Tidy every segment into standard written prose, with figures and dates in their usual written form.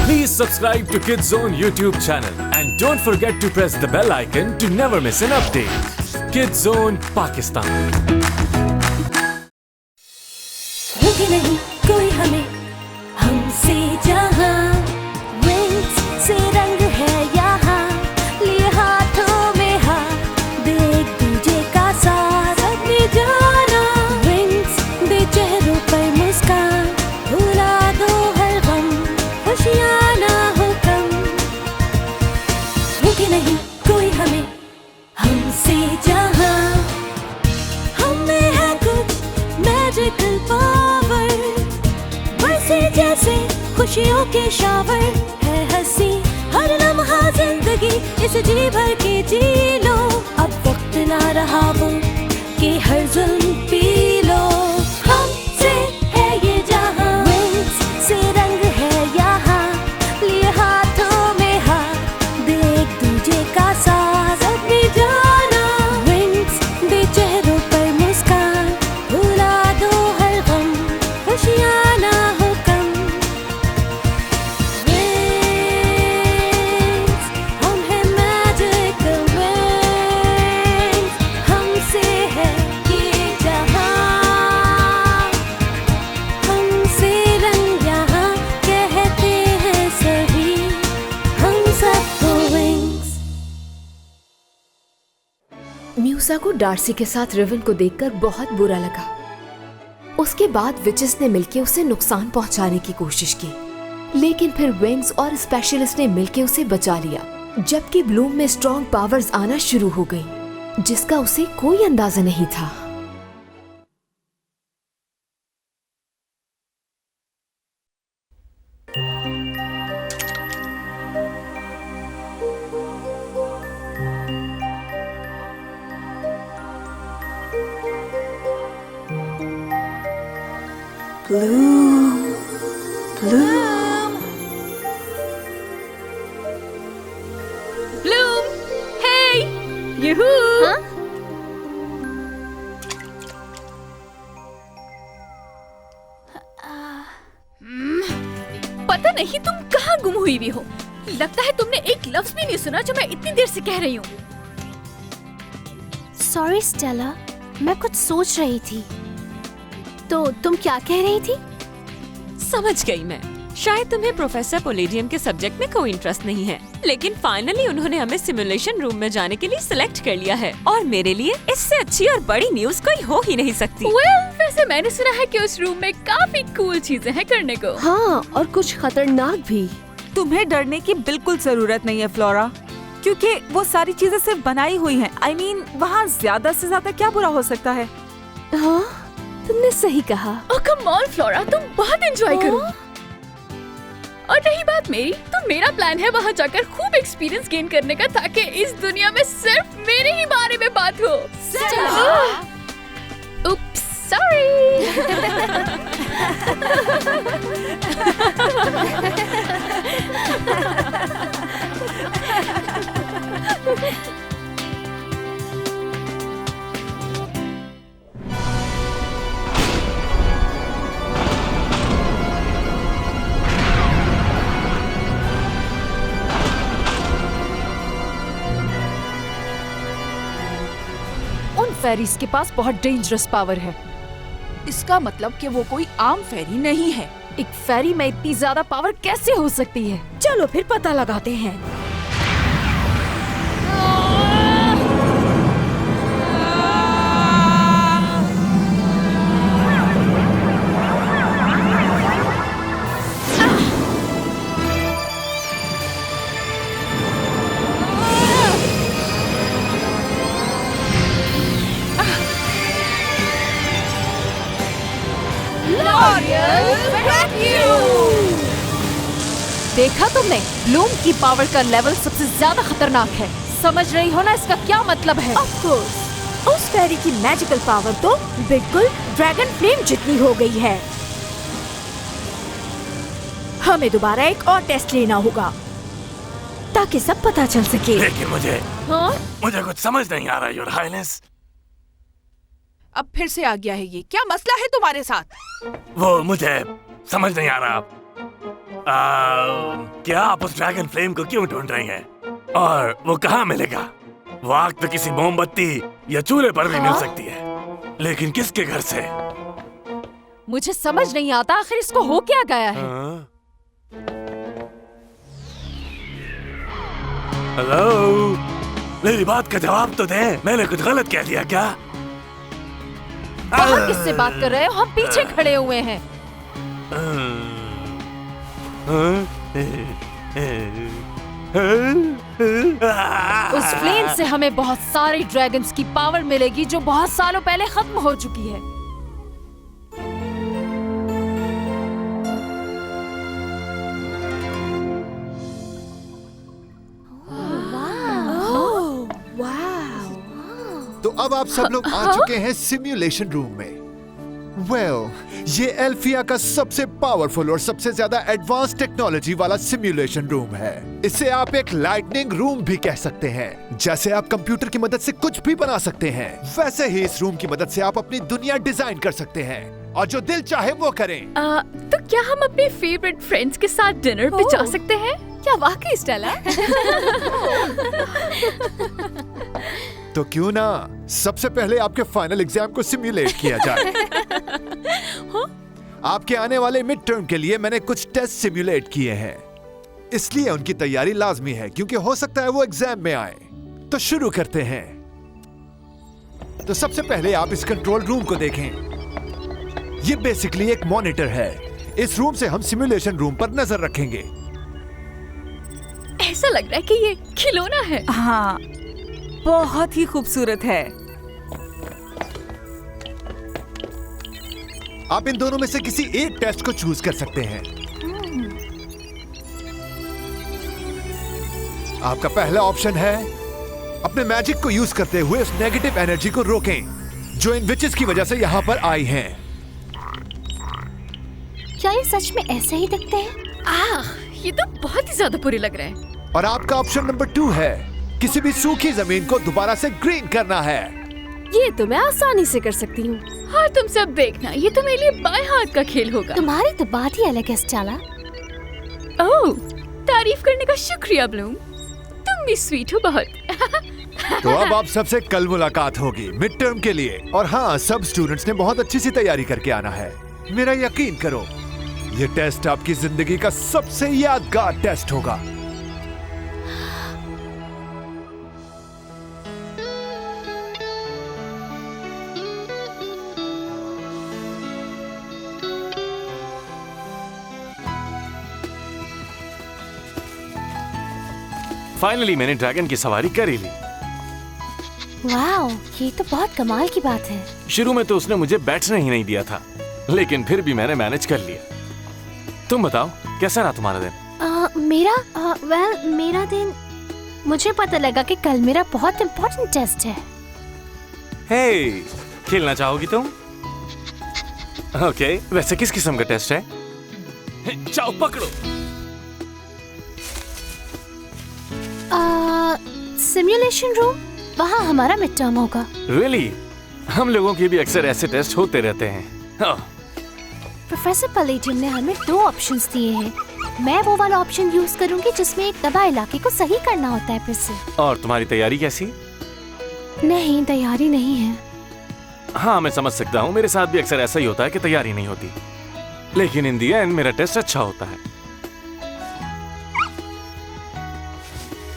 Please subscribe to Kids Zone YouTube channel and don't forget to press the bell icon to never miss an update. Kids Zone Pakistan. होगी नहीं कोई हमें हमसे जहां wings से रंग है यहाँ लिए हाथों में हाथ दे एक दूजे का साथ अपनी जाना विंग्स दे चेहरों पर मुस्कान भुला दो हर गम खुशियाँ ना हो कम होगी नहीं कोई हमें हमसे जहां हमें है कुछ मैजिकल पावर बरसे जैसे खुशियों के शावर है हंसी हर लम्हा जिंदगी इस जी भर के जी लो अब वक्त ना रहा वो कि हर जुल्म पी लो हमसे है ये जहां विंग्स से रंग है यहाँ लिए हाथों में हाथ दे एक दूजे का साथ अपनी जाना विंग्स दे चेहरों पर मुस्कान भुला दो हर गम खुशियाँ ना हो कम विंग्स हम हैं मैजिकल विंग्स हमसे है ये जहां हमसे रंग यहाँ कहते हैं सभी हम सबको विंग्स। म्यूसा को डार्सी के साथ रिवन को देखकर बहुत बुरा लगा। उसके बाद विचेस ने मिलकर उसे नुकसान पहुंचाने की कोशिश की, लेकिन फिर विंग्स और स्पेशलिस्ट ने मिलकर उसे बचा लिया। जबकि ब्लूम में स्ट्रॉन्ग पावर्स आना शुरू हो गई, जिसका उसे कोई अंदाजा नहीं था। ब्लूम, हे, यूहू। पता नहीं तुम कहाँ गुम हुई भी हो। लगता है तुमने एक लफ्ज भी नहीं सुना जो मैं इतनी देर से कह रही हूँ। सॉरी स्टेला, मैं कुछ सोच रही थी। तो तुम क्या कह रही थी? समझ गई मैं। शायद तुम्हें प्रोफेसर पोलेडियम के सब्जेक्ट में कोई इंटरेस्ट नहीं है, लेकिन फाइनली उन्होंने हमें सिमुलेशन रूम में जाने के लिए सिलेक्ट कर लिया है और मेरे लिए इससे अच्छी और बड़ी न्यूज़ कोई हो ही नहीं सकती। वैसे मैंने सुना है कि उस रूम में काफी कूल चीजें हैं करने को। हाँ, और कुछ खतरनाक भी। तुम्हें डरने की बिल्कुल जरूरत नहीं है फ्लोरा, क्योंकि वो सारी चीजें सिर्फ बनाई हुई हैं। I mean, वहाँ ज्यादा से ज्यादा क्या बुरा हो सकता है? हाँ, तुमने सही कहा। ओह कम ऑन फ्लोरा, तुम बहुत एंजॉय करो। और रही बात मेरी, तो मेरा प्लान है वहाँ जाकर खूब एक्सपीरियंस गेन करने का, ताकि इस दुनिया में सिर्फ मेरे ही बारे में बात हो। उप्स, सॉरी। उन फेरीज के पास बहुत डेंजरस पावर है। इसका मतलब कि वो कोई आम फेरी नहीं है। एक फेरी में इतनी ज्यादा पावर कैसे हो सकती है? चलो फिर पता लगाते हैं। देखा तुमने? ब्लूम की पावर का लेवल सबसे ज्यादा खतरनाक है। समझ रही हो ना इसका क्या मतलब है? ऑफ कोर्स, उस फेरी की मैजिकल पावर तो बिल्कुल ड्रैगन फ्लेम जितनी हो गई है। हमें दोबारा एक और टेस्ट लेना होगा ताकि सब पता चल सके। लेकिन मुझे कुछ समझ नहीं आ रहा, योर हाइनेस। अब फिर से आ गया है ये। क्या मसला है तुम्हारे साथ? वो मुझे समझ नहीं आ रहा। क्या आप उस ड्रैगन फ्लेम को क्यों ढूंढ रही हैं? और वो कहाँ मिलेगा? वो आग तो किसी मोमबत्ती या चूल्हे पर भी मिल सकती है, लेकिन किसके घर से? मुझे समझ नहीं आता आखिर इसको हो क्या गया है। हेलो, मेरी बात का जवाब तो दे। मैंने कुछ गलत कह दिया क्या? बाहर किससे बात कर रहे हो? हम पीछे खड़े हुए हैं। उस फ्लेम से हमें बहुत सारे ड्रैगन्स की पावर मिलेगी जो बहुत सालों पहले खत्म हो चुकी है। तो अब आप सब लोग आ चुके हैं सिमुलेशन रूम में। ये एल्फिया का सबसे पावरफुल और सबसे ज्यादा एडवांस टेक्नोलॉजी वाला सिमुलेशन रूम है। इसे आप एक लाइटनिंग रूम भी कह सकते हैं। जैसे आप कंप्यूटर की मदद से कुछ भी बना सकते हैं, वैसे ही इस रूम की मदद से आप अपनी दुनिया डिजाइन कर सकते हैं और जो दिल चाहे वो करें। तो क्या हम अपने फेवरेट फ्रेंड्स के साथ डिनर पे जा सकते हैं? क्या वाकई स्टेला? तो क्यों ना सबसे पहले आपके फाइनल एग्जाम को सिमुलेट किया जाए। आपके आने वाले मिड टर्म के लिए मैंने कुछ टेस्ट सिमुलेट किए हैं, इसलिए उनकी तैयारी लाजमी है क्योंकि हो सकता है वो एग्जाम में आए। तो शुरू करते हैं। तो सबसे पहले आप इस कंट्रोल रूम को देखें। ये बेसिकली एक मॉनिटर है। इस रूम से हम सिमुलेशन रूम पर नजर रखेंगे। ऐसा लग रहा है कि ये खिलौना है। हाँ, बहुत ही खूबसूरत है। आप इन दोनों में से किसी एक टेस्ट को चूज कर सकते हैं। आपका पहला ऑप्शन है अपने मैजिक को यूज करते हुए उस नेगेटिव एनर्जी को रोकें जो इन विचेस की वजह से यहाँ पर आई हैं। क्या ये सच में ऐसे ही दिखते हैं? ये तो बहुत ही ज्यादा बुरे लग रहे हैं। और आपका ऑप्शन नंबर 2 है किसी भी सूखी जमीन को दोबारा से ग्रीन करना है। ये तो मैं आसानी से कर सकती हूँ। हाँ, तुम सब देखना, ये तो मेरे लिए बाएं हाथ का खेल होगा। तुम्हारी तो बात ही अलग है स्टेला। ओह, तारीफ करने का शुक्रिया ब्लूम, तुम भी स्वीट हो बहुत। तो अब आप सबसे कल मुलाकात होगी मिड टर्म के लिए। और हाँ, सब स्टूडेंट्स ने बहुत अच्छी सी तैयारी करके आना है। मेरा यकीन करो, ये टेस्ट आपकी जिंदगी का सबसे यादगार टेस्ट होगा। फाइनली मैंने ड्रैगन की सवारी कर ही ली। वाओ, ये तो बहुत कमाल की बात है। शुरू में तो उसने मुझे बैठने ही नहीं दिया था, लेकिन फिर भी मैंने मैनेज कर लिया। तुम बताओ, कैसा रहा तुम्हारा दिन? मेरा दिन, मुझे पता लगा कि कल मेरा बहुत इम्पोर्टेंट टेस्ट है। हे, खेलना चाहोगी तुम? ओके, वैसे किस किस्म का टेस्ट है? जाओ पकड़ो। सिमुलेशन रूम, वहाँ हमारा मिड टर्म होगा। Really? हम लोगों के भी अक्सर ऐसे टेस्ट होते रहते हैं। प्रोफेसर पलेडियम ने हमें 2 ऑप्शंस दिए हैं। मैं वो वाला ऑप्शन यूज करूंगी जिसमें एक तबाह इलाके को सही करना होता है फिर से। और तुम्हारी तैयारी कैसी? नहीं, तैयारी नहीं है। हाँ, मैं समझ सकता हूँ। मेरे साथ भी अक्सर ऐसा ही होता है कि तैयारी नहीं होती, लेकिन इन दी एंड मेरा टेस्ट अच्छा होता है।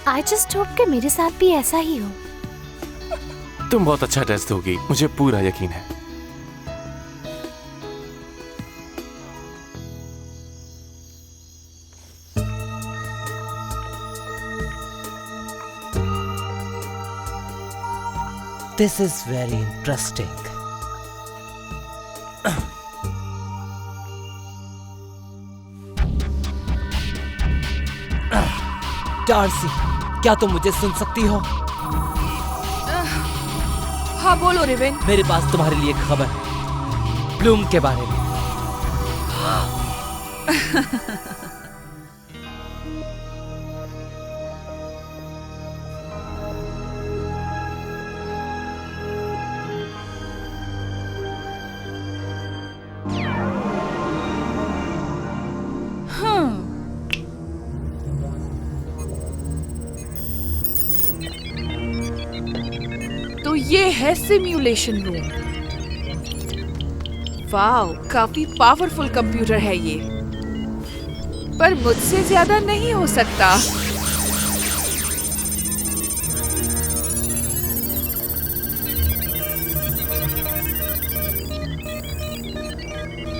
I just hope कि मेरे साथ भी ऐसा ही हो। तुम बहुत अच्छा टेस्ट दोगी, मुझे पूरा यकीन है। This is very interesting. Darcy, क्या तुम मुझे सुन सकती हो? हाँ बोलो रेवेन। मेरे पास तुम्हारे लिए खबर है, ब्लूम के बारे में। तो ये है सिम्युलेशन रूम। वाओ, काफी पावरफुल कंप्यूटर है ये, पर मुझसे ज्यादा नहीं हो सकता।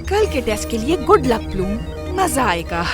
कल के टेस्ट के लिए गुड लक ब्लूम, मजा आएगा।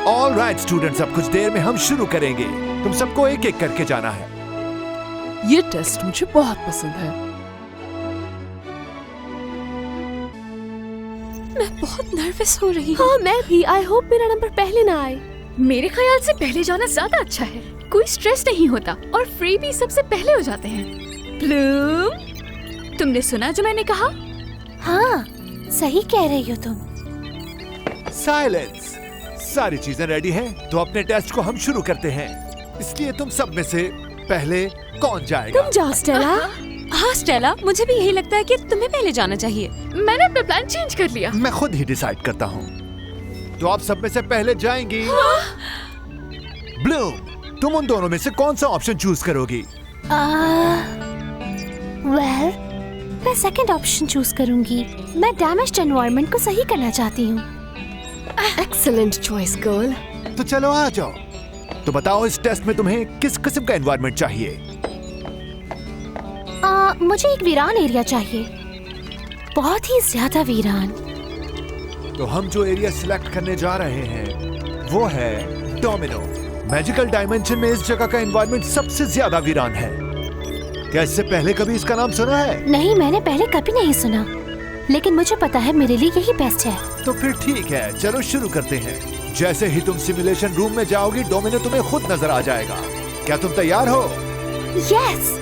ऑल राइट स्टूडेंट्स, अब कुछ देर में हम शुरू करेंगे। तुम सबको एक एक करके जाना है। ये टेस्ट मुझे बहुत पसंद है। मैं बहुत नर्वस हो रही हूँ। हाँ मैं भी। आई होप मेरा नंबर पहले ना आए। मेरे ख्याल से पहले जाना ज्यादा अच्छा है, कोई स्ट्रेस नहीं होता और फ्री भी सबसे पहले हो जाते हैं। ब्लूम, तुमने सुना जो मैंने कहा? हाँ, सही कह रही हो तुम। साइलेंस। सारी चीजें रेडी हैं, तो अपने टेस्ट को हम शुरू करते हैं। इसलिए तुम सब में से पहले कौन जाएगा? तुम जाओ स्टेला। हाँ स्टेला, मुझे भी यही लगता है कि तुम्हें पहले जाना चाहिए। मैंने अपना प्लान चेंज कर लिया। मैं खुद ही डिसाइड करता हूँ, तो आप सब में से पहले जाएंगी। ब्लूम, तुम उन दोनों में से कौन सा ऑप्शन चूज करोगी? वेल, मैं सेकंड ऑप्शन चूज करूंगी। मैं डैमेज्ड एनवायरनमेंट को सही करना चाहती हूँ। Excellent choice girl. तो चलो आ जाओ। तो बताओ, इस टेस्ट में तुम्हें किस किस्म का एनवायरनमेंट चाहिए? मुझे एक वीरान एरिया चाहिए, बहुत ही ज्यादा वीरान। तो हम जो एरिया सिलेक्ट करने जा रहे हैं वो है डोमिनो। मैजिकल डायमेंशन में इस जगह का एनवायरनमेंट सबसे ज्यादा वीरान है। क्या इससे पहले कभी इसका नाम सुना है? नहीं, मैंने पहले कभी नहीं सुना, लेकिन मुझे पता है मेरे लिए यही बेस्ट है। तो फिर ठीक है, चलो शुरू करते हैं। जैसे ही तुम सिमुलेशन रूम में जाओगी, डोमिनो तुम्हें खुद नजर आ जाएगा। क्या तुम तैयार हो? यस।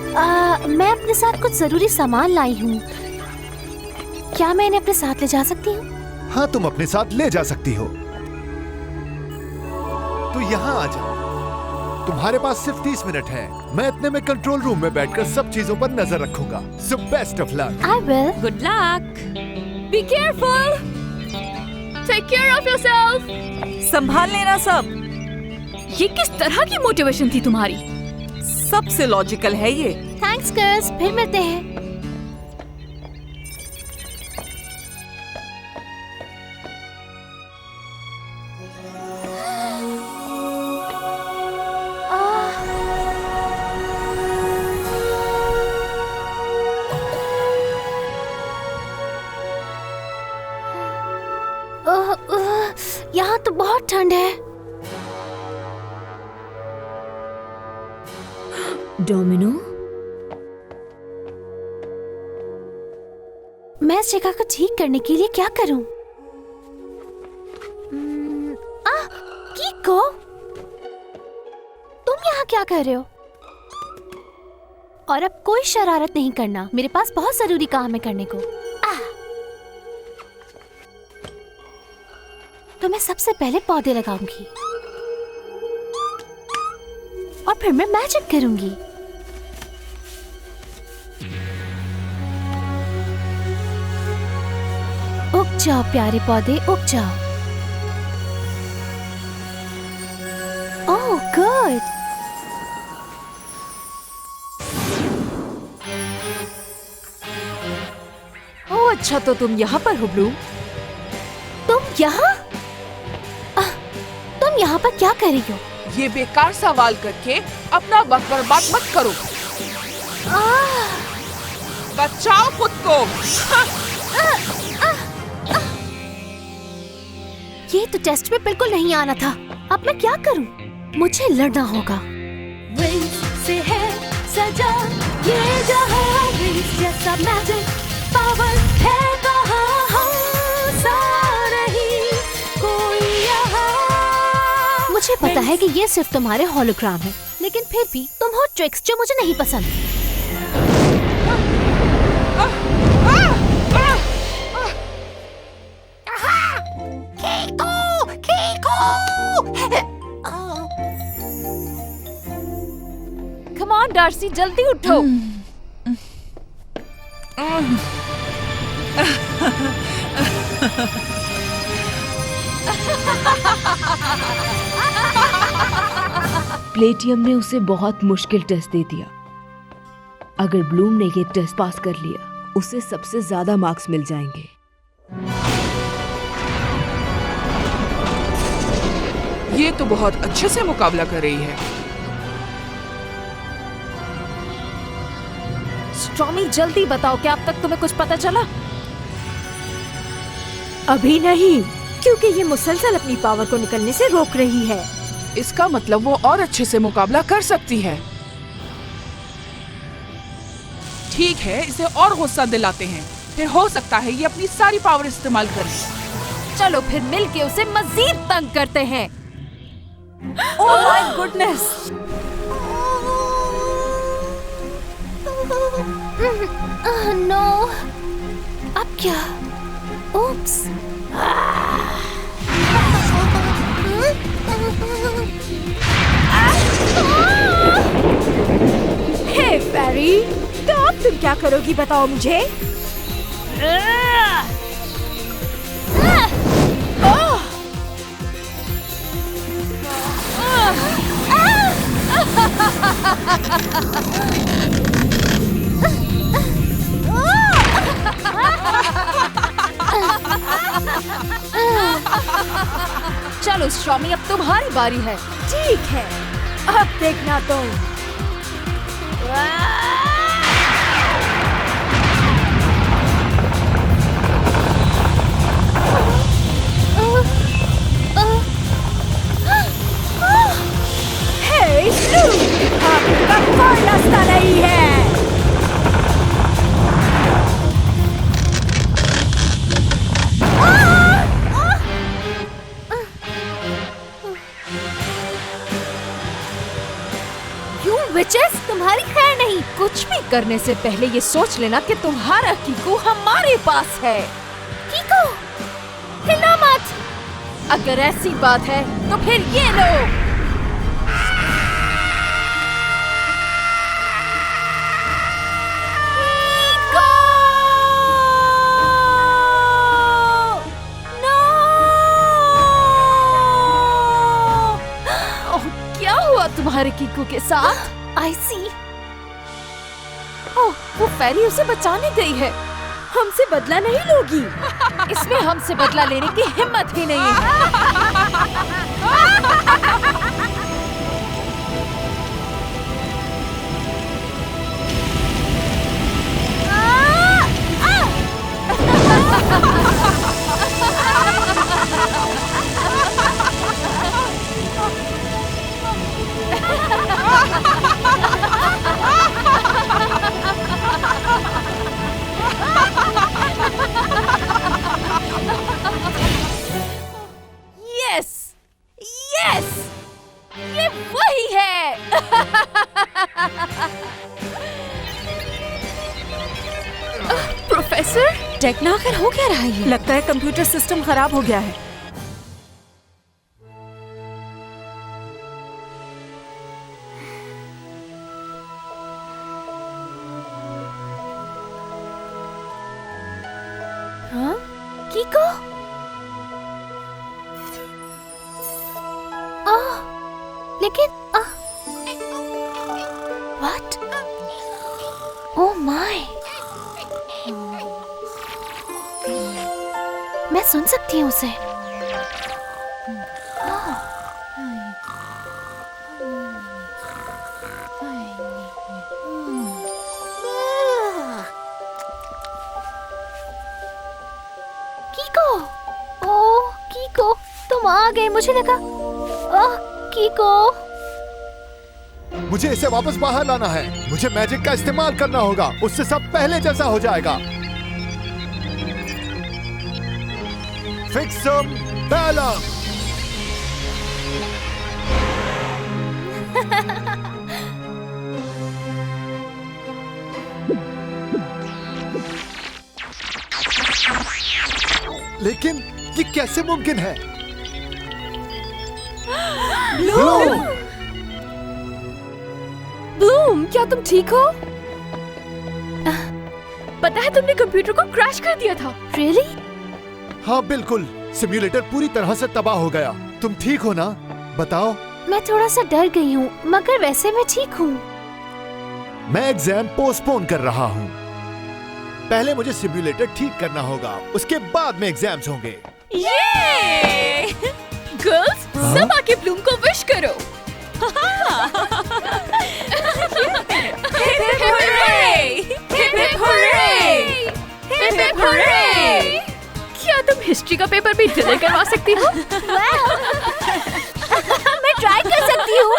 मैं अपने साथ कुछ जरूरी सामान लाई हूँ। क्या मैं इन्हें अपने साथ ले जा सकती हूँ? हाँ, तुम अपने साथ ले जा सकती हो। तो यहाँ आ जाओ। तुम्हारे पास सिर्फ 30 मिनट है। मैं इतने में कंट्रोल रूम में बैठकर सब चीजों पर नजर रखूंगा। So best of luck. I will. Good luck. Be careful. Take care of yourself. संभाल लेना सब। ये किस तरह की मोटिवेशन थी तुम्हारी? सबसे लॉजिकल है ये। थैंक्स गर्ल्स, फिर मिलते हैं। यहाँ तो बहुत ठंड है। डोमिनो, मैं इस जगह को ठीक करने के लिए क्या करूं? कीको, तुम यहाँ क्या कर रहे हो? और अब कोई शरारत नहीं करना, मेरे पास बहुत जरूरी काम है करने को। तो मैं सबसे पहले पौधे लगाऊंगी और फिर मैं मैजिक करूंगी। उग जाओ प्यारे पौधे, उग जाओ। Oh good. ओह अच्छा, तो तुम यहाँ पर हो ब्लूम? तुम यहाँ? तुम यहाँ पर क्या कर रही हो? ये बेकार सवाल करके अपना वक्त बर्बाद मत करो। बचाओ खुद को। ये तो टेस्ट में बिल्कुल नहीं आना था। अब मैं क्या करूं? मुझे लड़ना होगा। विंग्स से है सजा ये जहां, विंग्स जैसा मैजिक पावर है। है कि ये सिर्फ तुम्हारे होलोग्राम है, लेकिन फिर भी तुम हो ट्रिक्स जो मुझे नहीं पसंद। कम ऑन डार्सी, जल्दी उठो। प्लेटियम ने उसे बहुत मुश्किल टेस्ट दे दिया। अगर ब्लूम ने ये टेस्ट पास कर लिया, उसे सबसे ज्यादा मार्क्स मिल जाएंगे। ये तो बहुत अच्छे से मुकाबला कर रही है। स्ट्रॉमी, जल्दी बताओ, क्या अब तक तुम्हें कुछ पता चला? अभी नहीं, क्योंकि ये मुसलसल अपनी पावर को निकलने से रोक रही है। इसका मतलब वो और अच्छे से मुकाबला कर सकती है। ठीक है, इसे और गुस्सा दिलाते हैं, फिर हो सकता है ये अपनी सारी पावर इस्तेमाल करे। चलो फिर मिलके उसे मजीद तंग करते हैं। Oh my goodness! नो, अब क्या? ओप्स। हे फेरी, तो अब तुम क्या करोगी बताओ मुझे? चलो स्ट्रॉमी, अब तुम्हारी बारी है। ठीक है, अब देखना तुम। हे ब्लूम, आपका कोई रास्ता नहीं है। विचेस, तुम्हारी खैर नहीं। कुछ भी करने से पहले ये सोच लेना कि तुम्हारा कीको हमारे पास है। कीको, हिला मत। अगर ऐसी बात है तो फिर ये लो। कीको! नो! ओह, क्या हुआ तुम्हारे कीको के साथ? I see. ओह, वो फेरी उसे बचाने गई है। हमसे बदला नहीं लोगी। इसमें हमसे बदला लेने की हिम्मत ही नहीं है। यस, यस, ये वही है। प्रोफेसर, टेक्ना आखिर हो क्या रहा है? लगता है कंप्यूटर सिस्टम खराब हो गया है। हाँ? कीको? लेकिन व्हाट? Oh my! मैं सुन सकती हूँ उसे। कीको, ओह कीको, तुम आ गए। मुझे लगा कीको। मुझे इसे वापस बाहर लाना है। मुझे मैजिक का इस्तेमाल करना होगा, उससे सब पहले जैसा हो जाएगा। फिक्सम बैलम। लेकिन ये कैसे मुमकिन है? ब्लूम, क्या तुम ठीक हो? पता है तुमने कंप्यूटर को क्रैश कर दिया था। Really? हाँ बिल्कुल, सिम्युलेटर पूरी तरह से तबाह हो गया। तुम ठीक हो ना? बताओ। मैं थोड़ा सा डर गई हूँ, मगर वैसे मैं ठीक हूँ। मैं एग्जाम पोस्टपोन कर रहा हूँ। पहले मुझे सिम्युलेटर ठीक करना होगा, उसके बाद में एग्जाम्स होंगे। गर्ल्स, सब आके ब्लूम को विश करो। क्या तुम हिस्ट्री का पेपर भी डिलीट करवा सकती हो? मैं ट्राई कर सकती हूँ।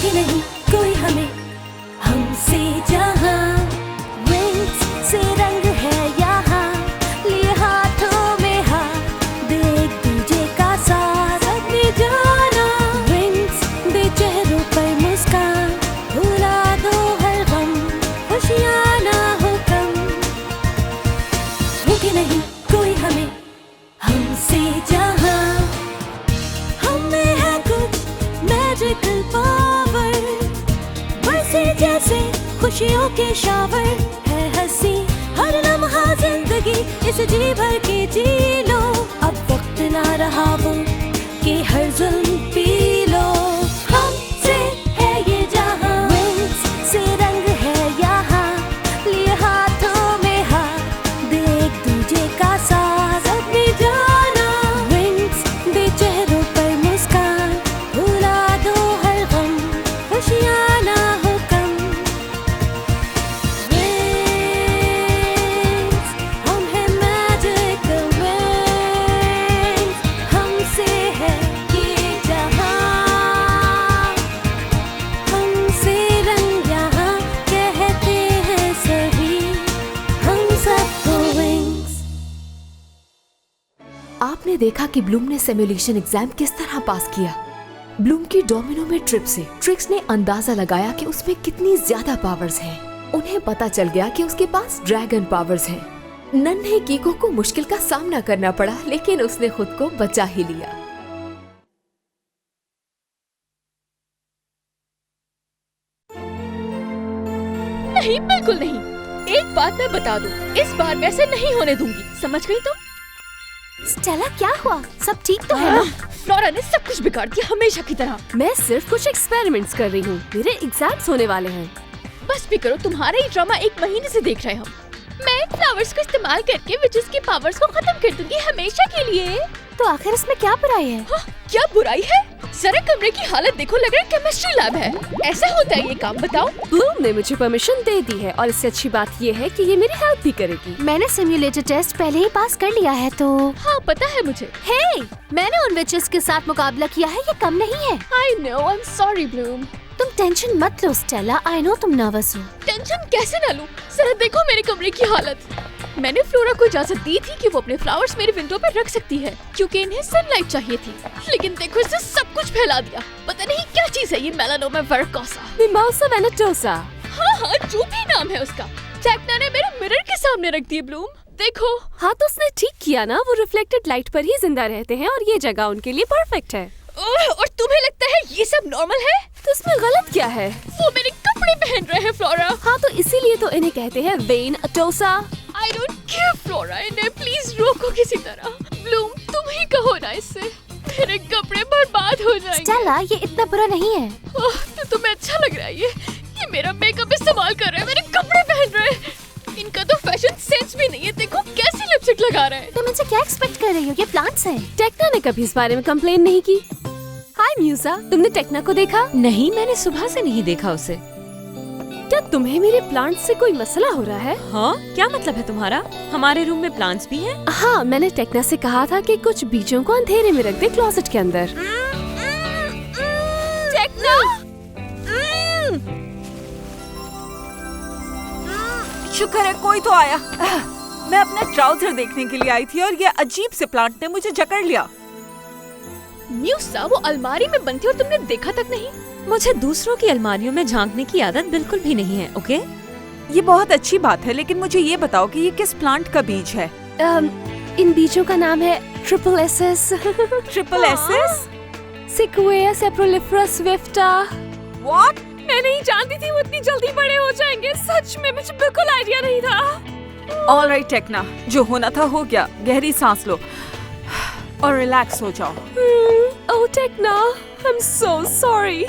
नहीं कोई हमें हमसे जहां विंग्स से रंग है यहाँ लिए हाथों में हाथ दे एक दूजे का साथ अपनी जाना विंग्स दे चेहरों पर मुस्कान भुला दो हर गम खुशियाँ ना हो कम रुके नहीं कोई हमें हमसे जहां हमें है कुछ मैजिकल पावर बरसे जैसे खुशियों के शावर है हंसी हर लम्हा जिंदगी इस जी भर के जी लो अब वक्त ना रहा वो कि हर जुल्म पी लो हमसे है ये जहां विंग्स से रंग है यहाँ लिए हाथों में हाथ दे एक दूजे का साथ अपनी जाना विंग्स दे चेहरों पर मुस्कान भुला दो हर गम खुशियाँ ना हो कम विंग्स हम हैं मैजिकल विंग्स हमसे है ये जहां हमसे रंग यहाँ कहते हैं सभी हम सबको विंग्स। आपने देखा कि ब्लूम ने सिमुलेशन एग्जाम किस तरह पास किया। ब्लूम की डोमिनो में ट्रिप से ट्रिक्स ने अंदाजा लगाया कि उसमें कितनी ज्यादा पावर्स हैं। उन्हें पता चल गया कि उसके पास ड्रैगन पावर्स हैं। नन्हे कीको को मुश्किल का सामना करना पड़ा, लेकिन उसने खुद को बचा ही लिया। नहीं, बिल्कुल नहीं। एक बात मैं बता दूं, इस बार मैं ऐसे नहीं होने दूंगी, समझ गई तुम? स्टेला क्या हुआ? सब ठीक तो है ना? फ्लोरा ने सब कुछ बिगाड़ दिया हमेशा की तरह। मैं सिर्फ कुछ एक्सपेरिमेंट्स कर रही हूँ। मेरे एग्जाम्स होने वाले हैं। बस भी करो, तुम्हारा ही ड्रामा एक महीने से देख रहे हम। मैं फ्लावर्स को इस्तेमाल करके विचेस की पावर्स को खत्म कर दूंगी हमेशा के लिए। तो आखिर इसमें क्या बुराई है? क्या बुराई है? जरा कमरे की हालत देखो, लग रहा है केमिस्ट्री लैब है। ऐसा होता है ये काम, बताओ? ब्लूम ने मुझे परमिशन दे दी है और इससे अच्छी बात ये है कि ये मेरी हेल्प भी करेगी। मैंने सिम्युलेटर टेस्ट पहले ही पास कर लिया है तो। हाँ पता है मुझे। हे, मैंने उन विचेस के साथ मुकाबला किया है, ये कम नहीं है। I know, I'm sorry Bloom. तुम टेंशन मत लो स्टेला, आई नो तुम नर्वस हो। टेंशन कैसे ना लूं? जरा देखो मेरे कमरे की हालत। मैंने फ्लोरा को इजाजत दी थी कि वो अपने फ्लावर्स मेरे विंडो पर रख सकती है क्योंकि इन्हें सनलाइट चाहिए थी, लेकिन देखो इसने सब कुछ फैला दिया। पता नहीं क्या चीज है ये मेलानोमा वर्कोसा। मिमोसा वेनेटोसा। हाँ, जो भी नाम है उसका। टेक्ना ने मेरे मिरर के सामने रख दिए ब्लूम, देखो। हाँ तो उसने ठीक किया ना, वो रिफ्लेक्टेड लाइट पर ही जिंदा रहते हैं और ये जगह उनके लिए परफेक्ट है। और तुम्हें लगता है ये सब नॉर्मल है? तो इसमें गलत क्या है? वो मेरे कपड़े पहन रहे हैं फ्लोरा। हाँ तो इसीलिए तो इन्हें कहते हैं वेनेटोसा। I don't care फ्लोरा, इन्हें प्लीज रोको किसी तरह। ब्लूम तुम ही कहो ना इससे, मेरे कपड़े बर्बाद हो जाएंगे। स्टेला ये इतना बुरा नहीं है। तो तुम्हें अच्छा लग रहा है ये मेरा मेकअप इस्तेमाल कर रहे हैं, मेरे कपड़े पहन रहे हैं। इनका तो फैशन सेंस भी नहीं है, देखो कैसी लिपस्टिक लगा रहे हैं। तुम इनसे क्या एक्सपेक्ट कर रही हो? ये प्लांट्स हैं। टेक्ना ने कभी इस बारे में कंप्लेन नहीं की। हाय म्यूसा, तुमने टेक्ना को देखा? नहीं, मैंने सुबह से नहीं देखा उसे। क्या तुम्हें मेरे प्लांट से कोई मसला हो रहा है? हाँ, क्या मतलब है तुम्हारा? हमारे रूम में प्लांट्स भी हैं? हाँ, मैंने टेक्ना से कहा था कि कुछ बीजों को अंधेरे में रख दे क्लोसेट के अंदर। टेक्ना! शुक्र है कोई तो आया। मैं अपना ट्राउजर देखने के लिए आई थी और ये अजीब से प्लांट ने मुझे जकड़ लिया। म्यूसा, वो अलमारी में बंद थी और तुमने देखा तक नहीं? मुझे दूसरों की अलमारियों में झांकने की आदत बिल्कुल भी नहीं है, ओके? ये बहुत अच्छी बात है, लेकिन मुझे ये बताओ कि ये किस प्लांट का बीज है? इन बीजों का नाम है triple SS. Triple SS? Sequoia सेप्रोलिफेरा स्विफ्टा। व्हाट? मैं नहीं जानती थी वो इतनी जल्दी बड़े हो जाएंगे। सच में मुझे बिल्कुल आइडिया नहीं था। ऑल राइट टेक्ना, जो होना था हो गया। गहरी सांस लो और रिलैक्स हो जाओ। ओह टेक्ना, आई एम सो सॉरी।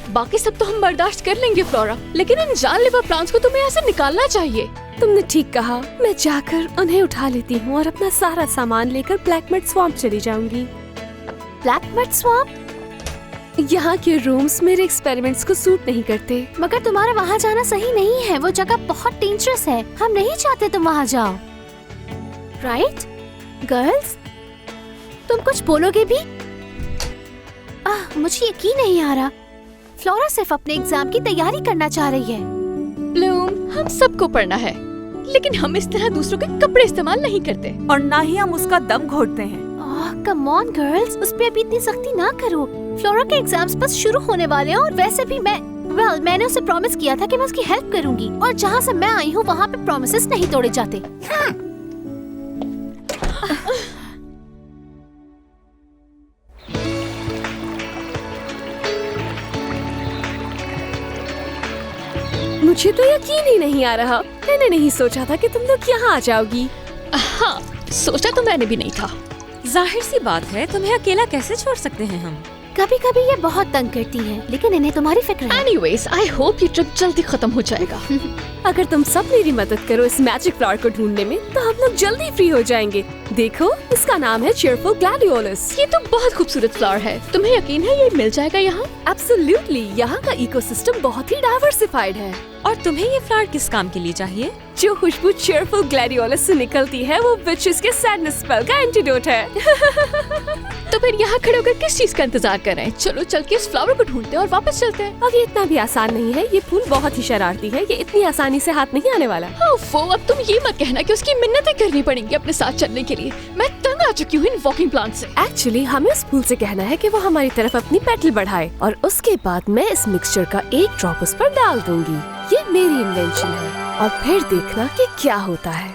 बाकी सब तो हम बर्दाश्त कर लेंगे फ्लोरा, लेकिन इन जानलेवा प्लांट्स को तुम्हें यहाँ से निकालना चाहिए। तुमने ठीक कहा, मैं जाकर उन्हें उठा लेती हूँ और अपना सारा सामान लेकर ब्लैक मड स्वैम्प चली जाऊंगी। Black mud swamp? यहाँ के रूम्स मेरे एक्सपेरिमेंट्स को सूट नहीं करते। मगर तुम्हारा वहाँ जाना सही नहीं है, वो जगह बहुत डेंजरस है। हम नहीं चाहते तुम वहाँ जाओ। राइट गर्ल्स, तुम कुछ बोलोगे भी? मुझे यकीन नहीं आ रहा। फ्लोरा सिर्फ अपने एग्जाम की तैयारी करना चाह रही है। ब्लूम, हम सबको पढ़ना है, लेकिन हम इस तरह दूसरों के कपड़े इस्तेमाल नहीं करते और ना ही हम उसका दम घोटते हैं। कम ऑन गर्ल्स, उस पे अभी इतनी सख्ती ना करो। फ्लोरा के एग्जाम्स बस शुरू होने वाले हैं और वैसे भी मैंने उसे प्रॉमिस किया था कि मैं उसकी हेल्प करूंगी, और जहाँ से मैं आई हूँ वहाँ पे प्रॉमिसेस नहीं तोड़े जाते। मुझे तो यकीन ही नहीं आ रहा। मैंने नहीं सोचा था कि तुम लोग यहाँ आ जाओगी। हाँ, सोचा तो मैंने भी नहीं था। जाहिर सी बात है, तुम्हें अकेला कैसे छोड़ सकते हैं हम? कभी कभी ये बहुत तंग करती है, लेकिन इन्हें तुम्हारी फिक्र है। Anyways, I hope ये ट्रिप जल्दी खत्म हो जाएगा। अगर तुम सब मेरी मदद करो इस मैजिक फ्लावर को ढूंढने में, तो हम लोग जल्दी फ्री हो जाएंगे। देखो, इसका नाम है चीयरफुल ग्लैडियोलस। ये तो बहुत खूबसूरत फ्लावर है। तुम्हें यकीन है ये मिल जाएगा यहाँ? एब्सोल्युटली, यहाँ का इकोसिस्टम बहुत ही डाइवर्सिफाइड है। और तुम्हें ये फ्लावर किस काम के लिए चाहिए? जो खुशबू चीयरफुल ग्लैडियोलस से निकलती है, वो विचेस के सैडनेस स्पेल का एंटीडोट है। तो फिर यहाँ खड़े होकर किस चीज का इंतजार कर रहे हैं? चलो चल के इस फ्लावर को ढूंढते हैं और वापस चलते हैं। अब ये इतना भी आसान नहीं है। ये फूल बहुत ही शरारती है, ये इतनी आसानी से हाथ नहीं आने वाला। अब तुम ये मत कहना कि उसकी मिन्नतें करनी पड़ेंगी अपने साथ चलने के लिए। मैं तंग आ चुकी हूँ इन वॉकिंग प्लांट से। एक्चुअली हमें उस फूल से कहना है कि वो हमारी तरफ अपनी पेटल बढ़ाए, और उसके बाद मैं इस मिक्सचर का एक ड्रॉप उस पर डाल दूंगी। ये मेरी इन्वेंशन है, और फिर देखना कि क्या होता है।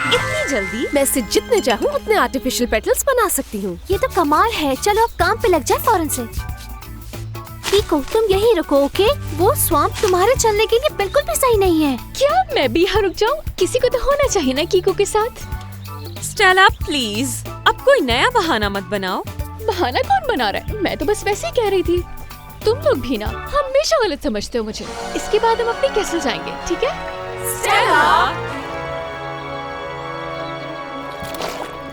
इतनी जल्दी? मैं इससे जितने चाहूँ उतने आर्टिफिशियल पेटल्स बना सकती हूँ। ये तो कमाल है। चलो अब काम पे लग जाए फौरन से। कीको, तुम यहीं रुको, ओके? वो स्वैम्प तुम्हारे चलने के लिए बिल्कुल भी सही नहीं है। क्या मैं भी यहाँ रुक जाऊँ? किसी को तो होना चाहिए ना कीको के साथ। स्टेला प्लीज, अब कोई नया बहाना मत बनाओ। बहाना कौन बना रहा है? मैं तो बस वैसे ही कह रही थी। तुम लोग भी ना हमेशा गलत समझते हो मुझे। इसके बाद हम अपनी कैसल जाएंगे, ठीक है? स्टेला!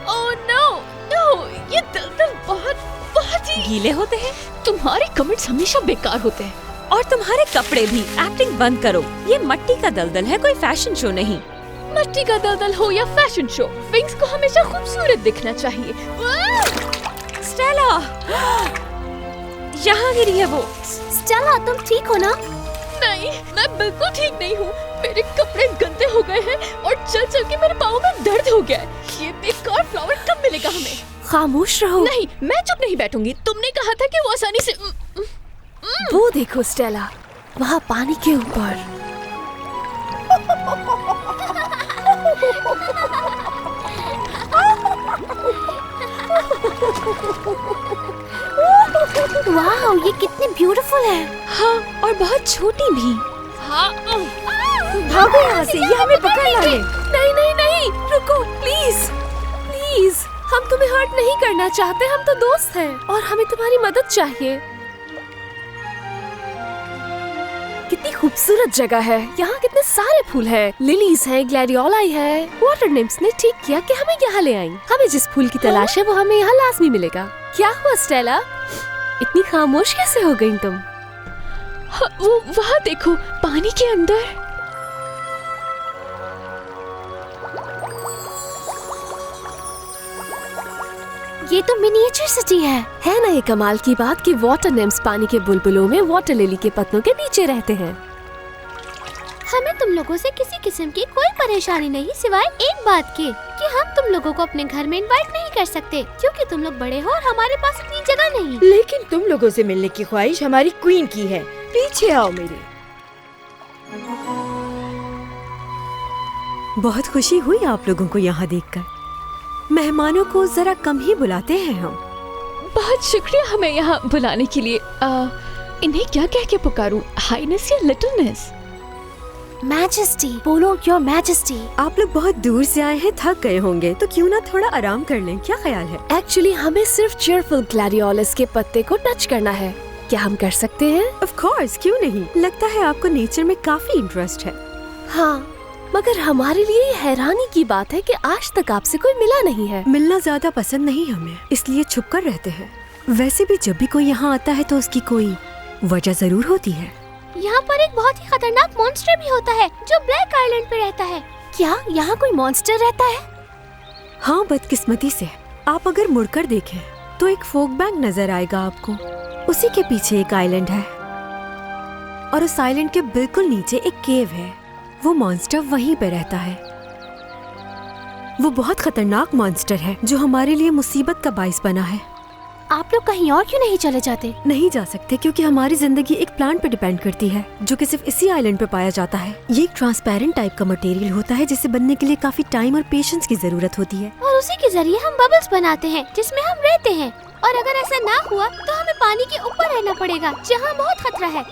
ओह नो, ये दलदल बहुत ही गीले होते हैं। तुम्हारे कमेंट्स हमेशा बेकार होते हैं। और तुम्हारे कपड़े भी। एक्टिंग बंद करो। ये मट्टी का दलदल है, कोई फैशन शो नहीं। मट्टी का दलदल हो या फैशन शो, विंग्स को हमेशा खूबसूरत दिखना चाहिए। स्टेला! यहाँ गिरी है वो। स्टेला, तुम ठीक हो ना? नहीं, मैं बिल्कुल ठीक नहीं हूँ। मेरे कपड़े गंदे हो गए हैं और चल चल के मेरे पाँव में दर्द हो गया है। ये बेकार फ्लावर कब मिलेगा हमें? खामोश रहो। नहीं, मैं चुप नहीं बैठूंगी। तुमने कहा था कि वो आसानी से वो देखो स्टेला, वहाँ पानी के ऊपर। वाह, ये कितनी ब्यूटीफुल है। हाँ, और बहुत छोटी भी। हाँ, भागो यहाँ से, ये हमें पकड़ ना ले। नहीं नहीं नहीं, रुको प्लीज प्लीज, हम तुम्हें हर्ट नहीं करना चाहते, हम तो दोस्त हैं और हमें तुम्हारी मदद चाहिए। कितनी खूबसूरत जगह है, यहाँ कितने सारे फूल हैं, लिलीज हैं, ग्लैडियोलाई है। वाटर निम्फ्स ने ठीक किया कि हमें यहाँ ले आई। हमें जिस फूल की तलाश है वो हमें यहाँ लाजमी मिलेगा। क्या हुआ स्टेला, इतनी खामोश कैसे हो गई तुम? वो वहाँ देखो, पानी के अंदर। ये तो मिनिएचर सिटी है ना ये कमाल की बात कि वाटर निम्फ्स पानी के बुलबुलों में वाटर लिली के पत्तों के नीचे रहते हैं। हमें तुम लोगों से किसी किस्म की कोई परेशानी नहीं, सिवाय एक बात की कि हम तुम लोगों को अपने घर में इनवाइट नहीं कर सकते क्योंकि तुम लोग बड़े हो और हमारे पास इतनी जगह नहीं। लेकिन तुम लोगों से मिलने की ख्वाहिश हमारी क्वीन की है। पीछे आओ मेरे। बहुत खुशी हुई आप लोगों को यहाँ देखकर। मेहमानों को जरा कम ही बुलाते हैं हम। बहुत शुक्रिया हमें यहाँ बुलाने के लिए। इन्हें क्या कह के पुकारूं, हाईनेस या लिटिलनेस? मैजेस्टी बोलो, योर मैजेस्टी। आप लोग बहुत दूर से आए हैं, थक गए होंगे, तो क्यों ना थोड़ा आराम कर लें, क्या ख्याल है? एक्चुअली हमें सिर्फ चीयरफुल ग्लैडियोलस के पत्ते को टच करना है। क्या हम कर सकते हैं? ऑफ कोर्स, क्यों नहीं। लगता है आपको नेचर में काफी इंटरेस्ट है। हाँ, मगर हमारे लिए ये हैरानी की बात है कि आज तक आपसे कोई मिला नहीं है। मिलना ज्यादा पसंद नहीं हमें, इसलिए छुप कर रहते हैं। वैसे भी जब भी कोई यहाँ आता है तो उसकी कोई वजह जरूर होती है। यहाँ पर एक बहुत ही खतरनाक मॉन्स्टर भी होता है जो ब्लैक आइलैंड पे रहता है। क्या यहाँ कोई मॉन्स्टर रहता है? हाँ, बदकिस्मती से आप अगर मुड़कर देखें तो एक फोक बैंक नजर आएगा आपको। उसी के पीछे एक आइलैंड है और उस आइलैंड के बिल्कुल नीचे एक केव है। वो मॉन्स्टर वहीं पे रहता है। वो बहुत खतरनाक मॉन्स्टर है जो हमारे लिए मुसीबत का बाइस बना है। आप लोग कहीं और क्यों नहीं चले जाते? नहीं जा सकते क्योंकि हमारी जिंदगी एक प्लांट पे डिपेंड करती है जो कि सिर्फ इसी आइलैंड पे पाया जाता है। ये एक ट्रांसपेरेंट टाइप का मटेरियल होता है जिसे बनने के लिए काफी टाइम और पेशेंस की जरूरत होती है। और उसी के जरिए हम बबल्स बनाते हैं जिसमें हम रहते हैं। और अगर ऐसा ना हुआ तो हमें पानी के ऊपर रहना पड़ेगा जहाँ बहुत खतरा है।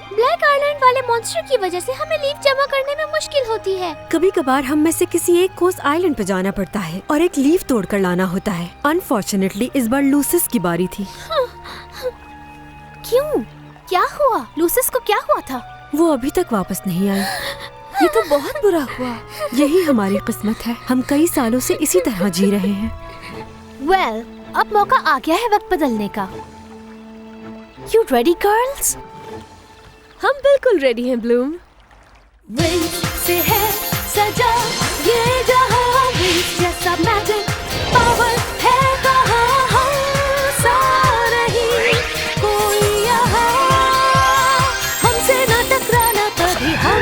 ब्लैक आइलैंड वाले मॉन्स्टर की वजह से हमें लीफ जमा करने में मुश्किल होती है। कभी कभार हम में से किसी एक कोस आइलैंड पे जाना पड़ता है और एक लीफ तोड़कर लाना होता है। अनफॉर्चुनेटली इस बार लूसिस की बारी थी। क्यों? क्या हुआ? लूसिस को क्या हुआ था? वो अभी तक वापस नहीं आई। ये तो बहुत बुरा हुआ। यही हमारी किस्मत है, हम कई सालों से इसी तरह जी रहे हैं। वेल, अब मौका आ गया है वक्त बदलने का। You ready, girls? हम बिल्कुल रेडी हैं ब्लूम। विंग्स से है सजा ये जहां, विंग्स जैसा मैजिक पावर है कहां, हम सा नहीं कोई यहाँ, हमसे ना टकराना कभी, हम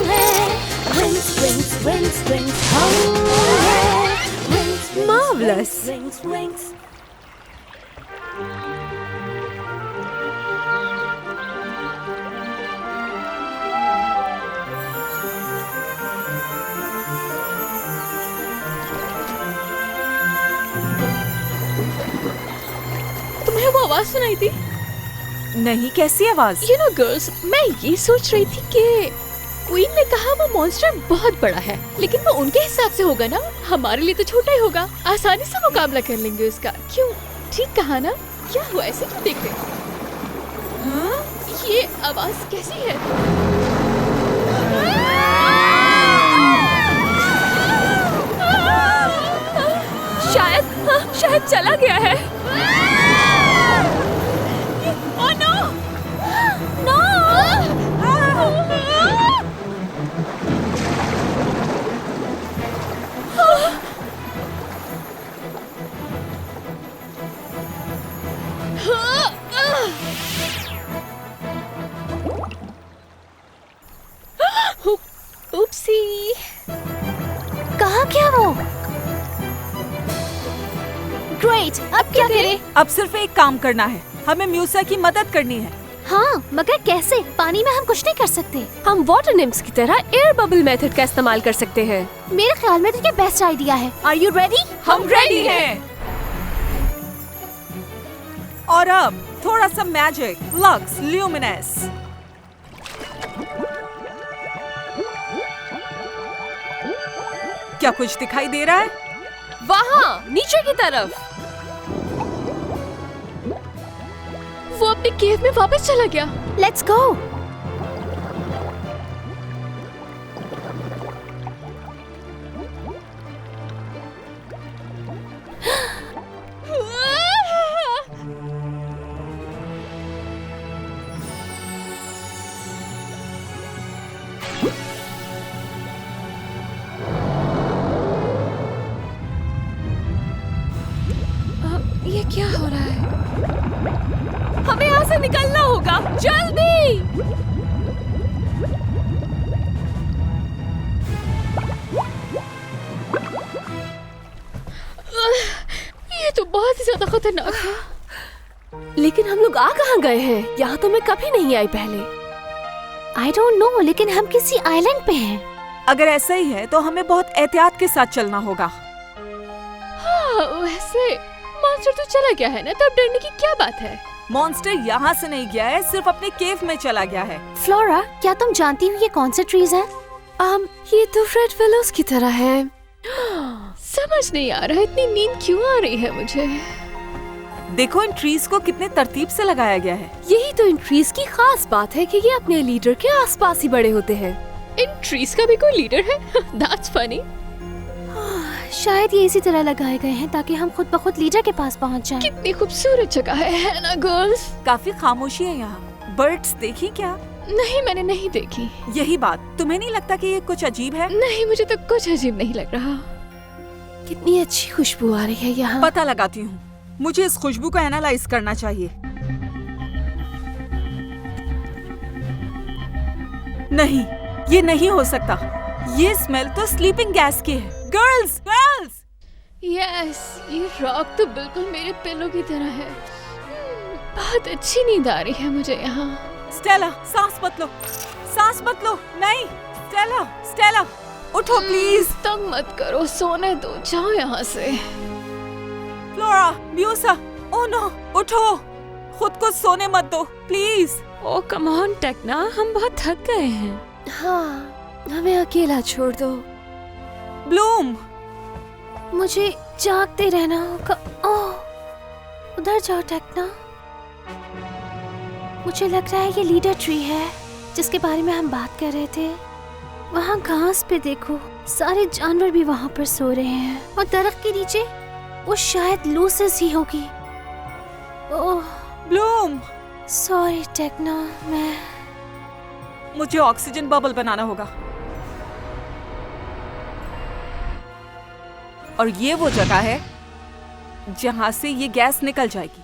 हैं विंग्स विंग्स विंग्स विंग्स, हम हैं विंग्स। Marvelous. Wings wings. तुम्हें वो आवाज सुनाई थी? नहीं, कैसी आवाज? You know girls, मैं ये सोच रही थी कि क्वीन ने कहा वो मॉन्स्टर बहुत बड़ा है, लेकिन वो उनके हिसाब से होगा ना, हमारे लिए तो छोटा ही होगा। आसानी से मुकाबला कर लेंगे उसका। क्यों? ठीक कहा ना? क्या हुआ, ऐसे क्यों देख रहे? हाँ? ये आवाज कैसी है? शायद चला गया है। Oh no! No! ग्रेट, अब क्या करें? अब सिर्फ एक काम करना है, हमें म्यूसा की मदद करनी है। हाँ, मगर कैसे? पानी में हम कुछ नहीं कर सकते। हम वाटर निम्स की तरह एयर बबल मेथड का इस्तेमाल कर सकते हैं। मेरे ख्याल में तो ये बेस्ट आइडिया है। Are you ready? हम रेडी हैं। और अब थोड़ा सा मैजिक, लक्स ल्यूमिनस। क्या कुछ दिखाई दे रहा है? वहाँ नीचे की तरफ। वो अपने केव में वापस चला गया। Let's go. ये क्या हो रहा है? हमें यहाँ से निकलना होगा, जल्दी! ये तो बहुत ही ज्यादा खतरनाक है। लेकिन हम लोग आ कहाँ गए हैं? यहाँ तो मैं कभी नहीं आई पहले। आई डोंट नो, लेकिन हम किसी आइलैंड पे हैं। अगर ऐसा ही है तो हमें बहुत एहतियात के साथ चलना होगा। हाँ, वैसे मॉन्स्टर तो चला गया है ना, तब डरने की क्या बात है? मॉन्स्टर यहाँ से नहीं गया है, सिर्फ अपने केव में चला गया है। फ्लोरा, क्या तुम जानती हो ये कौन से ट्रीज हैं? ये तो रेड विलोज की तरह है। समझ नहीं आ रहा, इतनी नींद क्यों आ रही है मुझे? देखो इन ट्रीज को कितने तरतीब से लगाया गया है। यही तो इन ट्रीज की खास बात है कि ये अपने लीडर के आसपास ही बड़े होते हैं। इन ट्रीज का भी कोई लीडर है? That's funny। शायद ये इसी तरह लगाए गए हैं ताकि हम खुद ब खुद लीडर के पास पहुंच जाएं। कितनी खूबसूरत जगह है ना गर्ल्स? काफी खामोशी है यहाँ। बर्ड्स देखी क्या? नहीं, मैंने नहीं देखी। यही बात, तुम्हें नहीं लगता कि ये कुछ अजीब है? नहीं, मुझे तो कुछ अजीब नहीं लग रहा। कितनी अच्छी खुशबू आ रही है यहाँ। पता लगाती हूँ, मुझे इस खुशबू को एनालाइज करना चाहिए। नहीं, ये नहीं हो सकता। ये स्मेल तो स्लीपिंग गैस की है। Girls, girls! यस, ये रॉक तो बिल्कुल मेरे पिलो की तरह है। बहुत अच्छी नींद आ रही है मुझे यहाँ। स्टेला, सांस मत लो, सांस मत लो। नहीं, स्टेला, स्टेला, उठो प्लीज। तंग मत करो, सोने दो, जाओ यहाँ से। फ्लोरा, म्यूसा, ओह नो, उठो, खुद को सोने मत दो प्लीज। ओ कम ऑन टेक्ना, हम बहुत थक गए हैं। हाँ, हमें अकेला छोड़ दो। ब्लूम, मुझे जागते रहना होगा। ओह, उधर जाओ टेक्ना। मुझे लग रहा है ये लीडर ट्री है जिसके बारे में हम बात कर रहे थे। वहाँ घास पे देखो, सारे जानवर भी वहाँ पर सो रहे हैं और दरख्त के नीचे वो शायद लूसिस ही होगी। ओह ब्लूम, सॉरी टेक्ना, मुझे ऑक्सीजन बबल बनाना होगा। और ये वो जगह है जहाँ से ये गैस निकल जाएगी।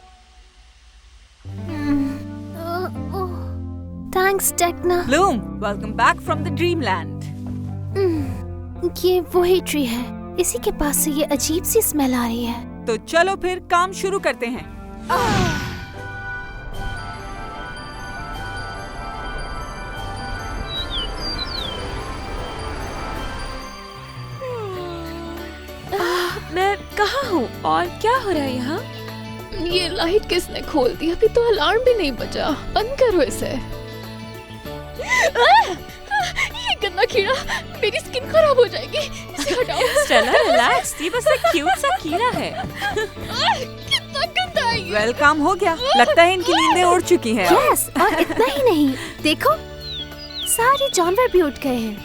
Thanks Tekna. Bloom, welcome back from the dreamland. ये वही ट्री है, इसी के पास से ये अजीब सी स्मेल आ रही है। तो चलो फिर काम शुरू करते हैं। मैं कहाँ हूँ और क्या हो रहा है यहाँ? ये लाइट किसने खोल दी? अभी तो अलार्म भी नहीं बजा। बंद करो इसे। ये गंदा कीड़ा, मेरी स्किन खराब हो जाएगी। इसे हटाओ। स्टेला रिलैक्स, ये बस एक क्यूट सा कीड़ा है। कितना गंदा है ये। वेल, काम हो गया। लगता है इनकी नींदें उड़ चुकी हैं। यस, और इतना ही नहीं, देखो सारे जानवर भी उठ गए हैं।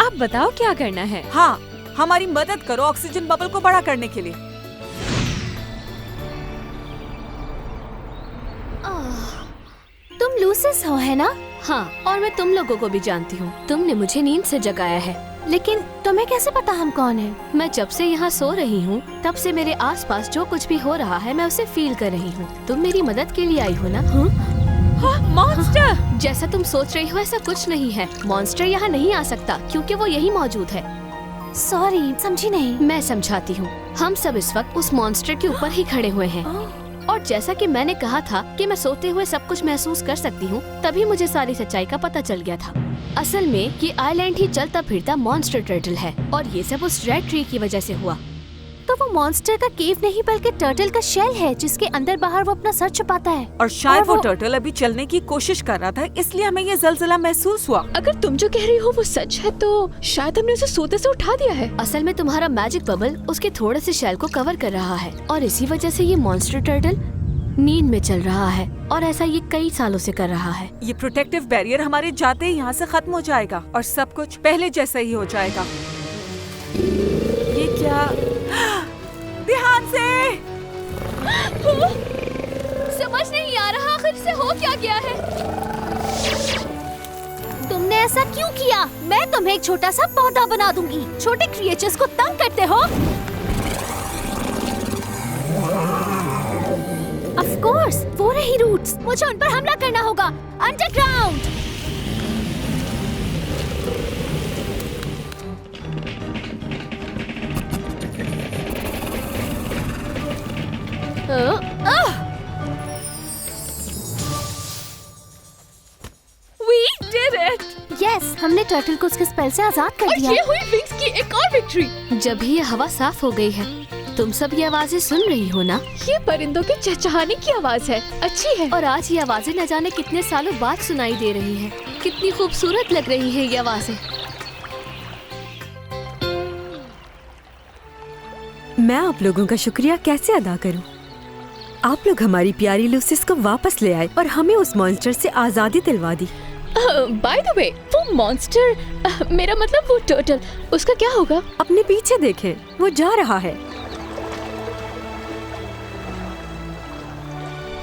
आप बताओ क्या करना है? हाँ, हमारी मदद करो ऑक्सीजन बबल को बड़ा करने के लिए। तुम लूसिस हो, है ना? हाँ, और मैं तुम लोगों को भी जानती हूँ। तुमने मुझे नींद से जगाया है। लेकिन तुम्हें कैसे पता हम कौन हैं? मैं जब से यहाँ सो रही हूँ तब से मेरे आसपास जो कुछ भी हो रहा है मैं उसे फील कर रही हूँ। तुम मेरी मदद के लिए आई हो ना? मॉन्स्टर! जैसा तुम सोच रही हो ऐसा कुछ नहीं है। मॉन्स्टर यहाँ नहीं आ सकता क्योंकि वो यही मौजूद है। सॉरी, समझी नहीं। मैं समझाती हूँ। हम सब इस वक्त उस मॉन्स्टर के ऊपर ही खड़े हुए हैं और जैसा कि मैंने कहा था कि मैं सोते हुए सब कुछ महसूस कर सकती हूँ, तभी मुझे सारी सच्चाई का पता चल गया था। असल में ये आइलैंड ही चलता फिरता मॉन्स्टर टर्टल है और ये सब उस रेड ट्री की वजह से हुआ। तो वो मॉन्स्टर का केव नहीं बल्कि टर्टल का शेल है जिसके अंदर बाहर वो अपना सर छुपाता है। और शायद वो टर्टल अभी चलने की कोशिश कर रहा था, इसलिए हमें ये जलजला महसूस हुआ। अगर तुम जो कह रही हो वो सच है तो शायद हमने उसे सोते से उठा दिया है। असल में तुम्हारा मैजिक बबल उसके थोड़े से शेल को कवर कर रहा है और इसी वजह से ये मॉन्स्टर टर्टल नींद में चल रहा है और ऐसा ये कई सालों से कर रहा है। ये प्रोटेक्टिव बैरियर हमारे जाते ही यहाँ से खत्म हो जाएगा और सब कुछ पहले जैसा ही हो जाएगा। ये क्या? ध्यान से! समझ नहीं आ रहा आखिर से हो क्या गया है। तुमने ऐसा क्यों किया? मैं तुम्हें एक छोटा सा पौधा बना दूंगी। छोटे क्रिएचर्स को तंग करते हो। ऑफ कोर्स, वो रही रूट्स। मुझे उन पर हमला करना होगा। Underground. We did it! Yes, हमने टर्टल को उसके स्पेल से आजाद कर दिया। और ये हुई विंग्स की एक और विक्ट्री। जब भी ये हवा साफ हो गई है, तुम सब ये आवाजें सुन रही हो ना? ये परिंदों के चहचहाने की आवाज है। अच्छी है। और आज ये आवाजें न जाने कितने सालों बाद सुनाई दे रही हैं। कितनी खूबसूरत लग रही है ये आवाजें। मैं आप लोगों का शुक्रिया कैसे अदा करूं? आप लोग हमारी प्यारी लूसिस को वापस ले आए और हमें उस मॉन्स्टर से आजादी दिलवा दी। बाय द वे, वो मॉन्स्टर, मेरा मतलब वो टर्टल, उसका क्या होगा? अपने पीछे देखें, वो जा रहा है।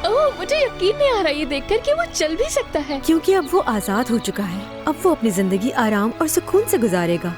ओह, मुझे यकीन नहीं आ रहा ये देखकर कि वो चल भी सकता है। क्योंकि अब वो आजाद हो चुका है। अब वो अपनी जिंदगी आराम और सुकून से गुजारेगा।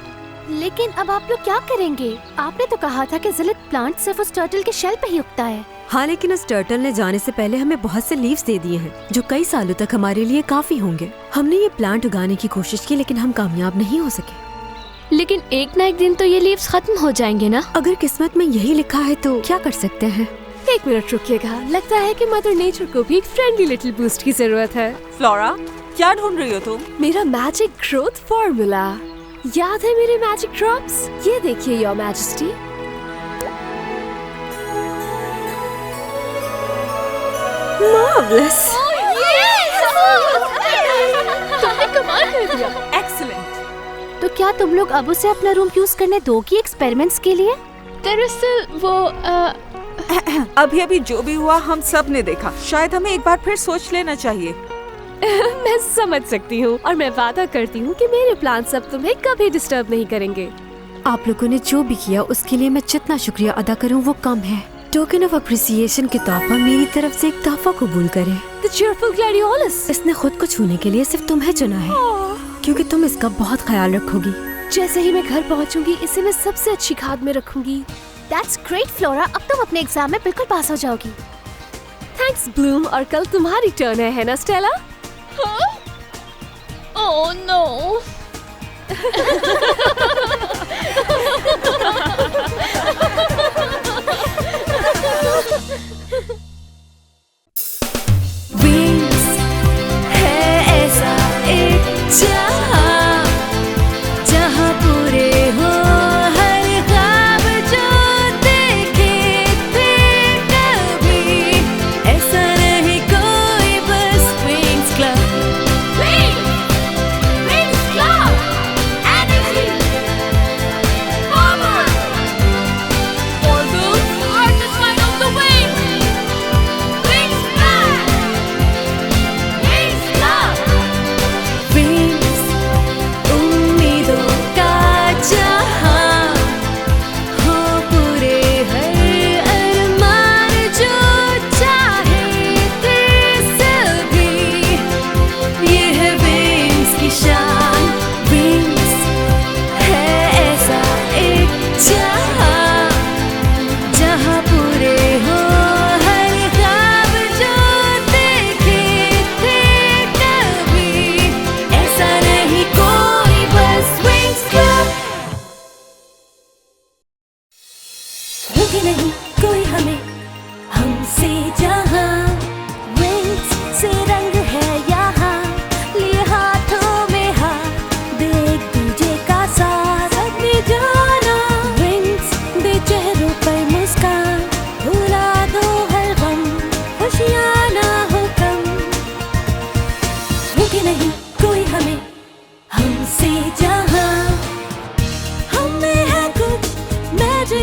लेकिन अब आप लोग क्या करेंगे? आपने तो कहा था कि ज़िलित प्लांट सिर्फ उस टर्टल के शेल पे ही उगता है। हाँ, लेकिन उस टर्टल ने जाने से पहले हमें बहुत से लीव्स दे दिए हैं जो कई सालों तक हमारे लिए काफी होंगे। हमने ये प्लांट उगाने की कोशिश की लेकिन हम कामयाब नहीं हो सके। लेकिन एक ना एक दिन तो ये लीव्स खत्म हो जाएंगे ना? अगर किस्मत में यही लिखा है तो क्या कर सकते हैं? एक मिनट रुकिएगा, लगता है कि मदर नेचर को भी एक फ्रेंडली लिटिल बूस्ट की जरूरत है। फ्लोरा, क्या ढूंढ रही हो तुम? मेरा मैजिक ग्रोथ फॉर्मूला। याद है मेरे मैजिक ड्रॉप्स? ये देखिए योर मैजेस्टी। मार्वलस! तुमने कमाल कर दिया। एक्सीलेंट। तो क्या तुम लोग अब उसे अपना रूम यूज करने दोगी एक्सपेरिमेंट्स के लिए? दरअसल वो अभी अभी जो भी हुआ हम सब ने देखा। शायद हमें एक बार फिर सोच लेना चाहिए। मैं समझ सकती हूँ और मैं वादा करती हूँ कि मेरे प्लान सब तुम्हें कभी डिस्टर्ब नहीं करेंगे। आप लोगों ने जो भी किया उसके लिए मैं जितना शुक्रिया अदा करूँ वो कम है। टोकन ऑफ अप्रिसिएशन के तौर पर मेरी तरफ से एक तोहफा कबूल करें। The cheerful gladiolus। इसने खुद को छूने के लिए सिर्फ तुम्हें चुना है क्योंकि तुम इसका बहुत ख्याल रखोगी। जैसे ही मैं घर पहुँचूंगी इसे मैं सबसे अच्छी खाद में रखूंगी। That's great, flora. अब तुम अपने एग्जाम में बिल्कुल पास हो जाओगी। Thanks Bloom. और कल तुम्हारी टर्न है ना स्टेला? Oh no. विंग्स है ऐसा एक जहां जहां पूरे हो हर ख्वाब जो देखे थे कभी। ऐसा नहीं कोई बस wings club. Wings club energy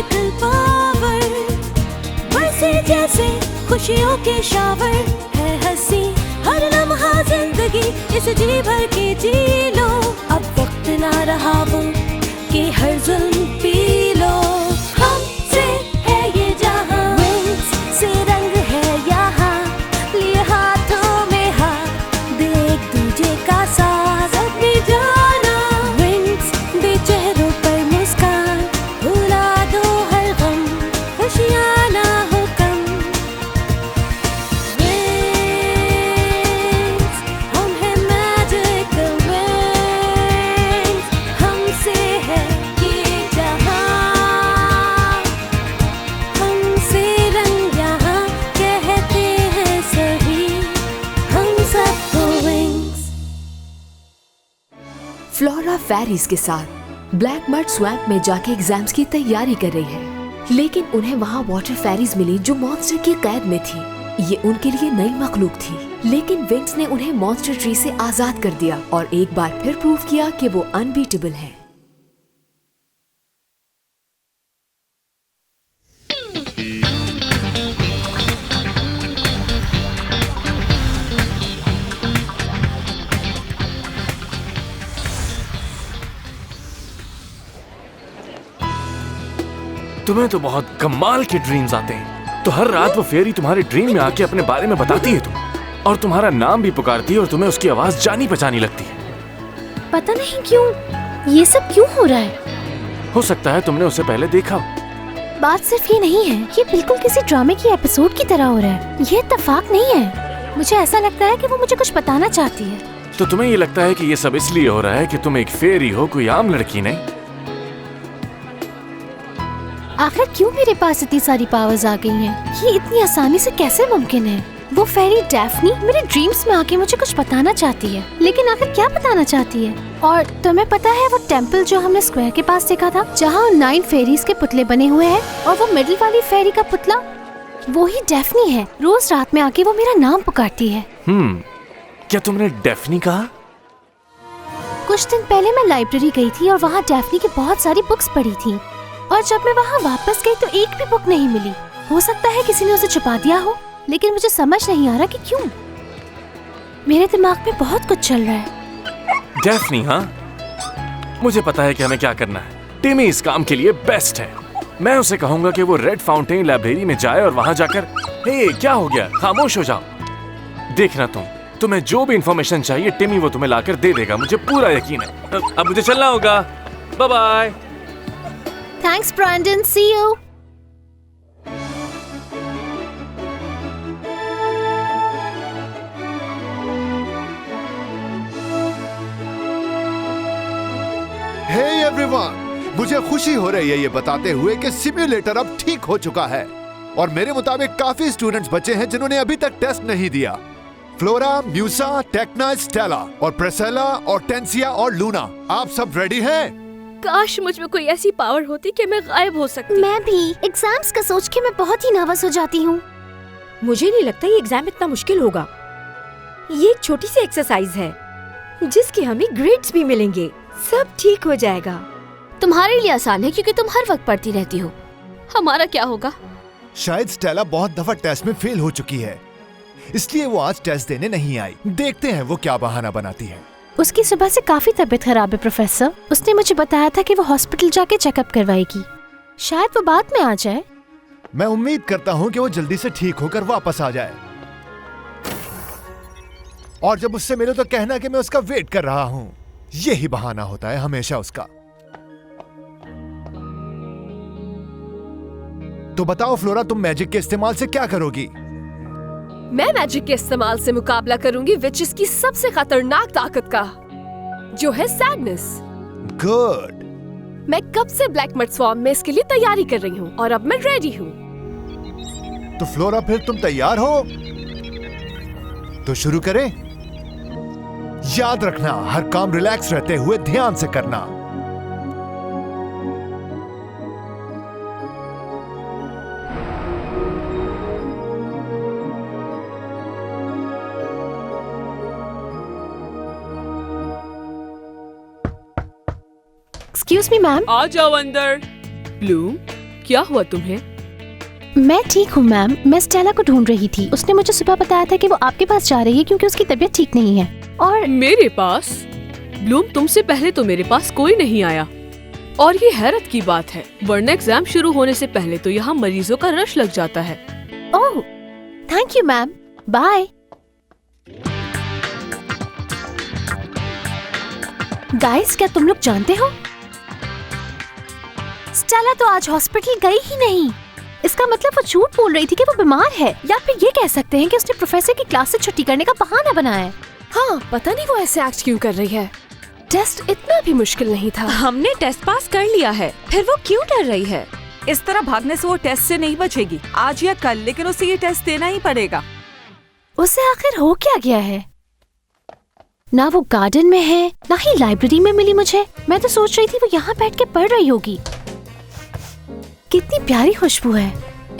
magical power, बरसे जैसे खुशियों के शावर, है हंसी हर लम्हा जिंदगी, इस जी भर के जी लो, अब वक्त ना रहा वो कि हर जुल्म पी लो। हमसे है ये जहां, विंग्स से रंग है यहाँ, लिए हाथों में हाथ, दे एक दूजे का साथ, अपनी जाना विंग्स दे चेहरों पर मुस्कान, भुला दो हर गम, खुशियाँ ना हो कम। विंग्स हम हैं मैजिकल विंग्स, हमसे है ये जहां, हमसे रंग यहाँ, कहते हैं सभी हम सबको विंग्स। फ्लोरा फेरीज के साथ ब्लैक मड स्वैम्प में जाके एग्जाम्स की तैयारी कर रही है, लेकिन उन्हें वहाँ वाटर फेरीज मिली जो मॉन्स्टर की कैद में थी। ये उनके लिए नई मखलूक थी, लेकिन विंग्स ने उन्हें मॉन्स्टर ट्री से आजाद कर दिया और एक बार फिर प्रूव किया कि वो अनबीटेबल हैं। तुम्हें तो बहुत कमाल के ड्रीम्स आते हैं। तो हर रात वो फेरी तुम्हारे ड्रीम में आके अपने बारे में बताती है और तुम्हारा नाम भी पुकारती है और तुम्हें उसकी आवाज जानी पहचानी लगती है। पता नहीं क्यों ये सब क्यों हो रहा है। हो सकता है तुमने उसे पहले देखा हो। बात सिर्फ ये नहीं है, ये बिल्कुल किसी ड्रामे की एपिसोड की तरह हो रहा है। ये इत्तेफाक नहीं है। मुझे ऐसा लगता है कि वो मुझे कुछ बताना चाहती है। तो तुम्हें ये लगता है कि ये सब इसलिए हो रहा है कि तुम एक फेरी हो, कोई आम लड़की नहीं? आखिर क्यों मेरे पास इतनी सारी पावर्स आ गई हैं? ये इतनी आसानी से कैसे मुमकिन है? वो फेरी डैफ्नी मेरे ड्रीम्स में आके मुझे कुछ बताना चाहती है, लेकिन आखिर क्या बताना चाहती है? और तुम्हें पता है वो टेम्पल जो हमने स्क्वायर के पास देखा था, जहाँ 9 फेरीज के पुतले बने हुए हैं, और वो मिडिल वाली फेरी का पुतला वो ही डैफ्नी है। रोज रात में आके वो मेरा नाम पुकारती है। क्या तुमने डैफ्नी कहा? कुछ दिन पहले मैं लाइब्रेरी गई थी और वहाँ डैफ्नी की बहुत सारी बुक्स पढ़ी थी, और जब मैं वहाँ वापस गई तो एक भी बुक नहीं मिली। हो सकता है किसी ने उसे छुपा दिया हो, लेकिन मुझे समझ नहीं आ रहा कि क्यों। मेरे दिमाग में बहुत कुछ चल रहा है। डैफ्नी, हाँ, मुझे पता है कि हमें क्या करना है। टिमी इस काम के लिए बेस्ट है। मैं उसे कहूंगा कि वो रेड फाउंटेन लाइब्रेरी में जाए और वहाँ जाकर, हे क्या हो गया, खामोश हो जाओ। देखना तुम्हें जो भी इंफॉर्मेशन चाहिए टिमी वो तुम्हें लाकर दे देगा, मुझे पूरा यकीन है। अब मुझे चलना होगा। Bye bye. Thanks Brandon, see you. Hey everyone, मुझे खुशी हो रही है ये बताते हुए कि सिम्युलेटर अब ठीक हो चुका है और मेरे मुताबिक काफी स्टूडेंट्स बचे हैं जिन्होंने अभी तक टेस्ट नहीं दिया। फ्लोरा, म्यूसा, टेक्ना, स्टेला और प्रेसेला और टेंसिया और लूना, आप सब रेडी हैं? काश मुझ में कोई ऐसी पावर होती कि मैं गायब हो सकती। मैं भी एग्जाम्स का सोच के मैं बहुत ही नर्वस हो जाती हूँ। मुझे नहीं लगता ये एग्जाम इतना मुश्किल होगा। ये एक छोटी सी एक्सरसाइज है जिसके हमें ग्रेड्स भी मिलेंगे। सब ठीक हो जाएगा। तुम्हारे लिए आसान है क्योंकि तुम हर वक्त पढ़ती रहती हो। हमारा क्या होगा? शायद स्टेला बहुत दफा टेस्ट में फेल हो चुकी है, इसलिए वो आज टेस्ट देने नहीं आई। देखते हैं वो क्या बहाना बनाती है। उसकी सुबह से काफी तबीयत खराब है प्रोफेसर। उसने मुझे बताया था कि वो हॉस्पिटल जाके चेकअप करवाएगी। शायद वो बाद में आ जाए। मैं उम्मीद करता हूँ कि वो जल्दी से ठीक होकर वापस आ जाए। और जब उससे मिलो तो कहना कि मैं उसका वेट कर रहा हूँ। यही बहाना होता है हमेशा उसका। तो बताओ फ्लोरा, तुम मैजिक के इस्तेमाल से क्या करोगी? मैं मैजिक के इस्तेमाल से मुकाबला करूंगी विचेस की सबसे खतरनाक ताकत का, जो है सैडनेस। गुड। मैं कब से ब्लैक मड स्वॉर्म में इसके लिए तैयारी कर रही हूँ और अब मैं रेडी हूँ। तो फ्लोरा, फिर तुम तैयार हो? तो शुरू करें। याद रखना, हर काम रिलैक्स रहते हुए ध्यान से करना। Excuse me ma'am. आ जाओ अंदर। ब्लूम, क्या हुआ तुम्हें? मैं ठीक हूँ मैम। मैं स्टेला को ढूंढ रही थी। उसने मुझे सुबह बताया था कि वो आपके पास जा रही है क्योंकि उसकी तबीयत ठीक नहीं है। और मेरे पास? ब्लूम, तुमसे पहले तो मेरे पास कोई नहीं आया और ये हैरत की बात है, वरना एग्जाम शुरू होने से पहले तो यहाँ मरीजों का रश लग जाता है। Oh, thank you ma'am, bye. Guys, क्या तुम लोग जानते हो स्टेला तो आज हॉस्पिटल गई ही नहीं। इसका मतलब वो झूठ बोल रही थी कि वो बीमार है, या फिर ये कह सकते हैं कि उसने प्रोफेसर की क्लास से छुट्टी करने का बहाना बनाया है। हाँ, पता नहीं वो ऐसे एक्ट क्यों कर रही है। टेस्ट इतना भी मुश्किल नहीं था। हमने टेस्ट पास कर लिया है, फिर वो क्यों डर रही है? इस तरह भागने से वो टेस्ट से नहीं बचेगी आज या कल, लेकिन उसे ये टेस्ट देना ही पड़ेगा। उसे आखिर हो क्या गया है? ना वो गार्डन में है, ना ही लाइब्रेरी में मिली मुझे। मैं तो सोच रही थी वो यहाँ बैठ के पढ़ रही होगी। कितनी प्यारी खुशबू है।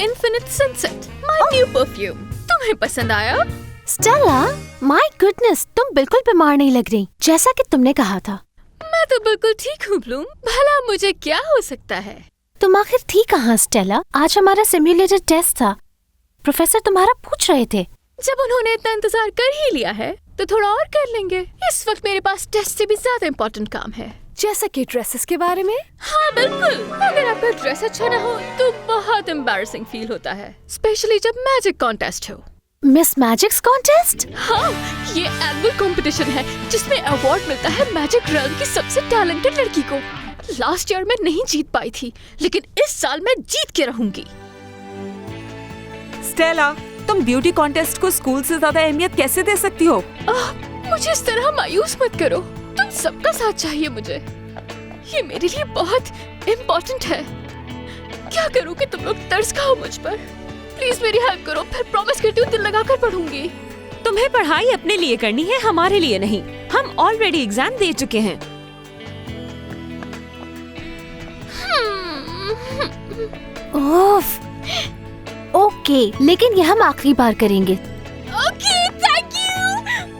Infinite sunset, my new perfume. तुम्हें पसंद आया? स्टेला, माय गुडनेस, तुम बिल्कुल बीमार नहीं लग रही, जैसा कि तुमने कहा था। मैं तो बिल्कुल ठीक हूँ ब्लूम, भला मुझे क्या हो सकता है? तुम आखिर थी कहाँ स्टेला? आज हमारा सिम्युलेटर टेस्ट था, प्रोफेसर तुम्हारा पूछ रहे थे। जब उन्होंने इतना इंतजार कर ही लिया है तो थोड़ा और कर लेंगे। इस वक्त मेरे पास टेस्ट से भी ज्यादा इम्पोर्टेंट काम है। जैसा कि ड्रेसेस के बारे में? हाँ बिल्कुल, अगर आपका ड्रेस अच्छा ना हो तो बहुत एम्बैरेसिंग फील होता है, स्पेशली जब मैजिक कॉन्टेस्ट हो। Miss magics contest? हाँ, ये एनुअल कंपटीशन है जिसमें अवार्ड मिलता है मैजिक रेल्म की सबसे टैलेंटेड लड़की को। लास्ट ईयर मैं नहीं जीत पाई थी, लेकिन इस साल मैं जीत के रहूंगी। स्टेला, तुम ब्यूटी कॉन्टेस्ट को स्कूल से ज्यादा अहमियत कैसे दे सकती हो? मुझे इस तरह मायूस मत करो, तुम सबका साथ चाहिए मुझे। ये मेरे लिए बहुत इम्पोर्टेंट है। क्या करूँ कि तुम लोग तरस खाओ मुझ पर? प्लीज मेरी हेल्प करो, फिर प्रॉमिस करती हूँ दिल लगाकर पढ़ूंगी। तुम्हें पढ़ाई अपने लिए करनी है, हमारे लिए नहीं। हम ऑलरेडी एग्जाम दे चुके हैं। ओफ, ओके, लेकिन ये हम आखिरी बार करेंगे। Okay, thank you.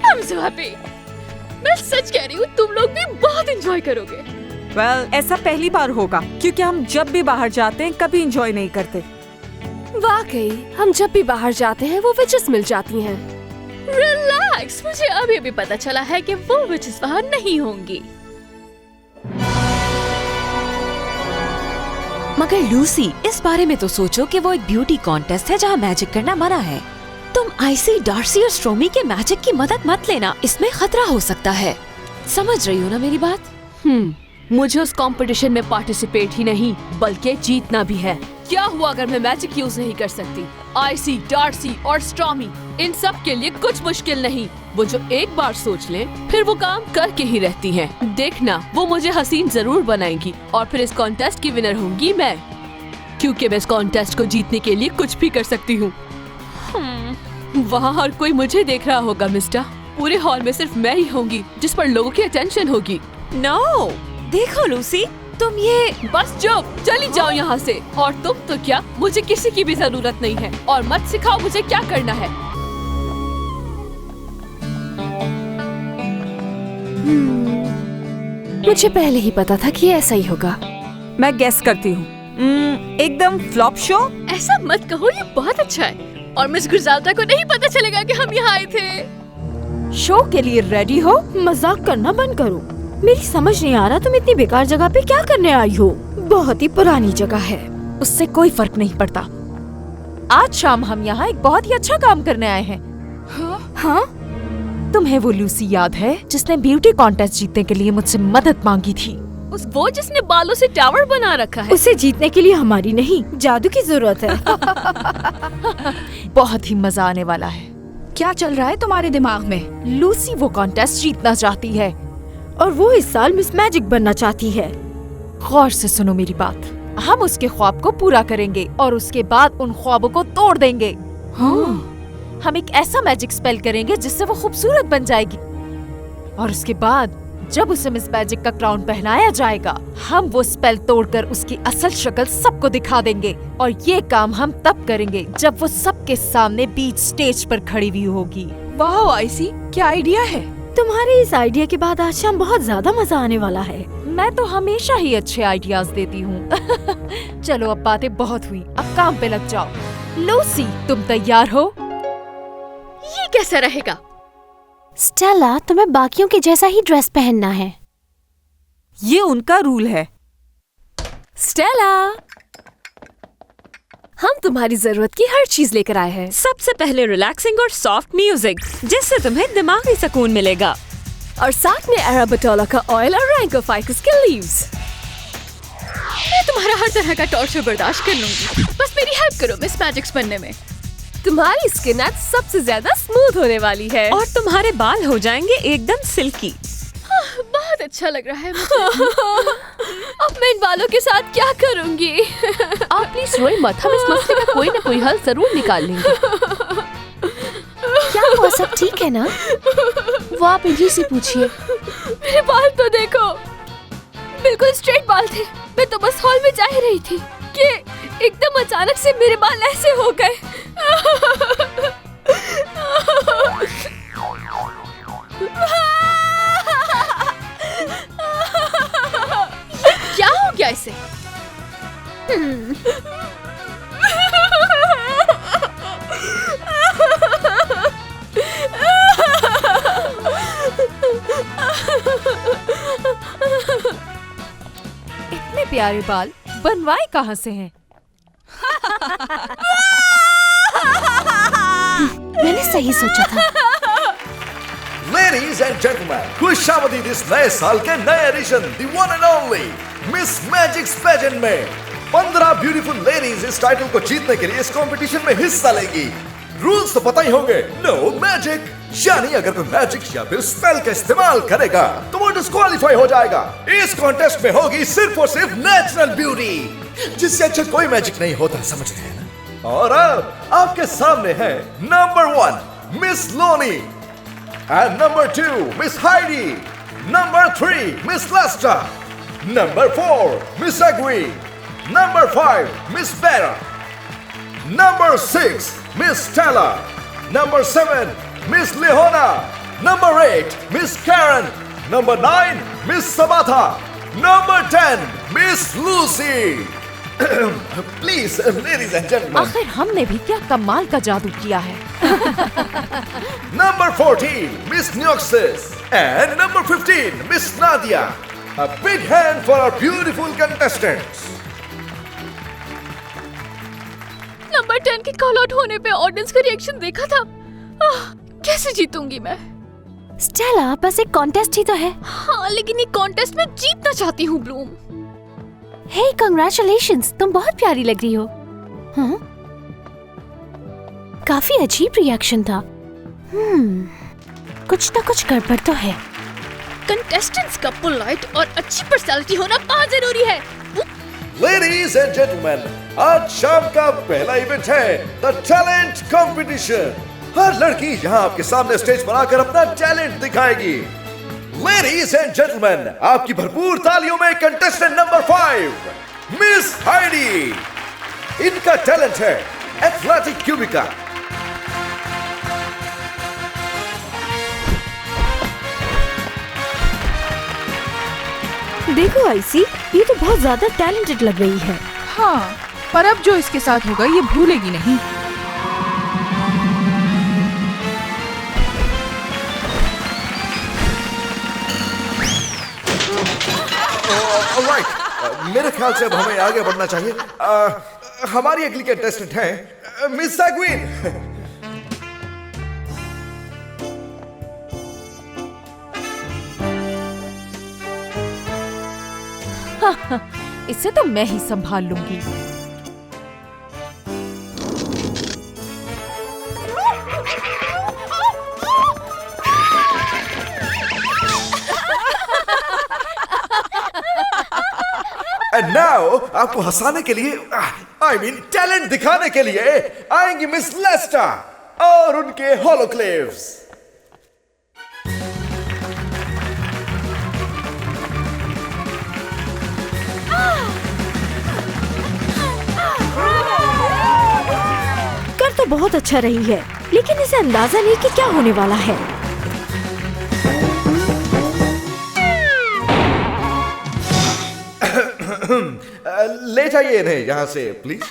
I am so happy. मैं सच कह रही हूँ, तुम लोग भी बहुत एंजॉय करोगे। वेल, ऐसा पहली बार होगा क्योंकि हम जब भी बाहर जाते हैं कभी एंजॉय नहीं करते। वाकई, हम जब भी बाहर जाते हैं वो विचेस मिल जाती हैं। रिलैक्स, मुझे अभी भी पता चला है कि वो विचेस वहाँ नहीं होंगी। मगर लूसी, इस बारे में तो सोचो कि वो एक ब्यूटी कॉन्टेस्ट है जहाँ मैजिक करना मना है। तुम आइसी, डार्सी और स्ट्रोमी के मैजिक की मदद मत लेना, इसमें खतरा हो सकता है। समझ रही हो ना मेरी बात? मुझे उस कंपटीशन में पार्टिसिपेट ही नहीं बल्कि जीतना भी है। क्या हुआ अगर मैं मैजिक यूज नहीं कर सकती? आइसी, डार्सी और स्ट्रॉमी, इन सब के लिए कुछ मुश्किल नहीं। वो जो एक बार सोच लें फिर वो काम करके ही रहती हैं। देखना, वो मुझे हसीन जरूर बनाएंगी और फिर इस कॉन्टेस्ट की विनर होंगी मैं, क्योंकि मैं इस कॉन्टेस्ट को जीतने के लिए कुछ भी कर सकती हूँ। वहाँ हर कोई मुझे देख रहा होगा मिस्टर। पूरे हॉल में सिर्फ मैं ही होंगी जिस पर लोगों की अटेंशन होगी। नो, देखो लूसी, तुम ये बस चुप, चली जाओ यहाँ से। और तुम तो क्या, मुझे किसी की भी जरूरत नहीं है और मत सिखाओ मुझे क्या करना है। मुझे पहले ही पता था कि ऐसा ही होगा। मैं गेस करती हूँ, एकदम फ्लॉप शो। ऐसा मत कहो, ये बहुत अच्छा है और मिस गुरजाल्टा को नहीं पता चलेगा कि हम यहाँ आए थे। शो के लिए रेडी हो? मजाक करना बंद करो। मेरी समझ नहीं आ रहा तुम इतनी बेकार जगह पे क्या करने आई हो। बहुत ही पुरानी जगह है, उससे कोई फर्क नहीं पड़ता। आज शाम हम यहाँ एक बहुत ही अच्छा काम करने आए हैं। हाँ? तुम्हें वो लूसी याद है जिसने ब्यूटी कॉन्टेस्ट जीतने के लिए मुझसे मदद मांगी थी? वो जिसने बालों से टावर बना रखा है। उसे जीतने के लिए हमारी नहीं, जादू की जरूरत है। बहुत ही मजा आने वाला है। क्या चल रहा है तुम्हारे दिमाग में? लूसी वो कॉन्टेस्ट जीतना चाहती है और वो इस साल मिस मैजिक बनना चाहती है। गौर से सुनो मेरी बात, हम उसके ख्वाब को पूरा करेंगे और उसके बाद उन ख्वाबों को तोड़ देंगे। हम एक ऐसा मैजिक स्पेल करेंगे जिससे वो खूबसूरत बन जाएगी और उसके बाद जब उसे मिस मैजिक का क्राउन पहनाया जाएगा, हम वो स्पेल तोड़कर उसकी असल शक्ल सबको दिखा देंगे। और ये काम हम तब करेंगे जब वो सबके सामने बीच स्टेज पर खड़ी हुई होगी। वाह आइसी, क्या आइडिया है। तुम्हारे इस आइडिया के बाद आज शाम बहुत ज्यादा मजा आने वाला है। मैं तो हमेशा ही अच्छे आइडियाज देती हूँ। चलो अब बातें बहुत हुई, अब काम पे लग जाओ। लूसी, तुम तैयार हो? ये कैसा रहेगा? स्टेला, तुम्हें बाकियों के जैसा ही ड्रेस पहनना है। ये उनका रूल है। स्टेला, हम तुम्हारी जरूरत की हर चीज लेकर आए हैं। सबसे पहले रिलैक्सिंग और सॉफ्ट म्यूजिक, जिससे तुम्हें दिमागी सुकून मिलेगा। और साथ में अराबिटोला का ऑयल और रैंक ऑफ फाइकस के लीव्स। मैं तुम्हारा हर तरह का टॉर्चर बर्दाश्त कर लूंगी, बस मेरी हेल्प करो मिस मैजिक्स बनने में। तुम्हारी स्किन आज सबसे ज्यादा स्मूथ होने वाली है और तुम्हारे बाल हो जाएंगे एकदम सिल्की। बहुत अच्छा लग रहा है मुझे। अब मैं इन बालों के साथ क्या करूंगी? आप प्लीज रोए मत, हम इस मसले का कोई ना कोई हल जरूर निकाल लेंगे। क्या हुआ, सब ठीक है ना? वो आप इन्हीं से पूछिए। मेरे बाल तो देखो, बिल्कुल स्ट्रेट बाल थे। मैं तो बस हॉल में जा ही रही थी कि एकदम अचानक से मेरे बाल ऐसे हो गए। क्या हो गया इसे? इतने प्यारे बाल बनवाए कहाँ से हैं? मैंने सही सोचा था। Ladies and gentlemen, खुशामदीद इस नए साल के नए edition, the one and only miss magics pageant में 15 ब्यूटीफुल लेडीज इस टाइटल को जीतने के लिए इस कंपटीशन में हिस्सा लेंगी। रूल्स तो पता ही होंगे, नो मैजिक, यानी अगर कोई मैजिक या फिर स्पेल का इस्तेमाल करेगा तो वो डिस्क्वालीफाई हो जाएगा। इस कॉन्टेस्ट में होगी सिर्फ और सिर्फ नेचुरल ब्यूटी, जिससे अच्छा कोई मैजिक नहीं होता, समझ रहे हैं ना? और अब आपके सामने है number 1 miss Loni, and number 2 Miss Heidi, number 3 Miss Lester, number 4 Miss Agui, number 5 Miss Vera, number 6 Miss Stella, number 7 Miss Leona, number 8 Miss Karen, number 9 Miss Sabatha, number 10 Miss Lucy. Please, ladies and gentlemen. आखिर हमने भी क्या कमाल का जादू किया है। Number 14, Miss Nyoxis, and number 15, Miss Nadia. A big hand for our beautiful contestants. Number 10 के कॉल आउट होने पे ऑडियंस का रिएक्शन देखा था। कैसे जीतूंगी मैं? स्टेला, बस एक कॉन्टेस्ट ही तो है। हाँ, लेकिन ये कॉन्टेस्ट में जीतना चाहती हूँ ब्लूम। हे, कांग्रेचुलेशंस, तुम बहुत प्यारी लग रही हो। हाँ? काफी अजीब रिएक्शन था। कुछ ना कुछ गड़बड़ तो है। कंटेस्टेंट्स का पोलाइट और अच्छी पर्सनालिटी होना बहुत जरूरी है। Ladies and gentlemen, आज शाम का पहला इवेंट है द टैलेंट कंपटीशन। हर लड़की यहाँ आपके सामने स्टेज बनाकर अपना टैलेंट दिखाएगी। Ladies and gentlemen, आपकी भरपूर तालियों में कंटेस्टेंट नंबर 5 मिस हाइडी। इनका टैलेंट है एथलेटिक क्यूबिका। देखो आईसी, ये तो बहुत ज्यादा टैलेंटेड लग रही है। हाँ, पर अब जो इसके साथ होगा ये भूलेगी नहीं। मेरे ख्याल से अब हमें आगे बढ़ना चाहिए। हमारी अगली कंटेस्टेंट है मिस सैगविन। इसे तो मैं ही संभाल लूंगी। And now, आपको हंसाने के लिए, I mean टैलेंट दिखाने के लिए आएंगी मिस लेस्टा और उनके होलोक्लेव्स। कर तो बहुत अच्छा रही है, लेकिन इसे अंदाजा नहीं कि क्या होने वाला है। ले जाइए इन्हें यहाँ से प्लीज।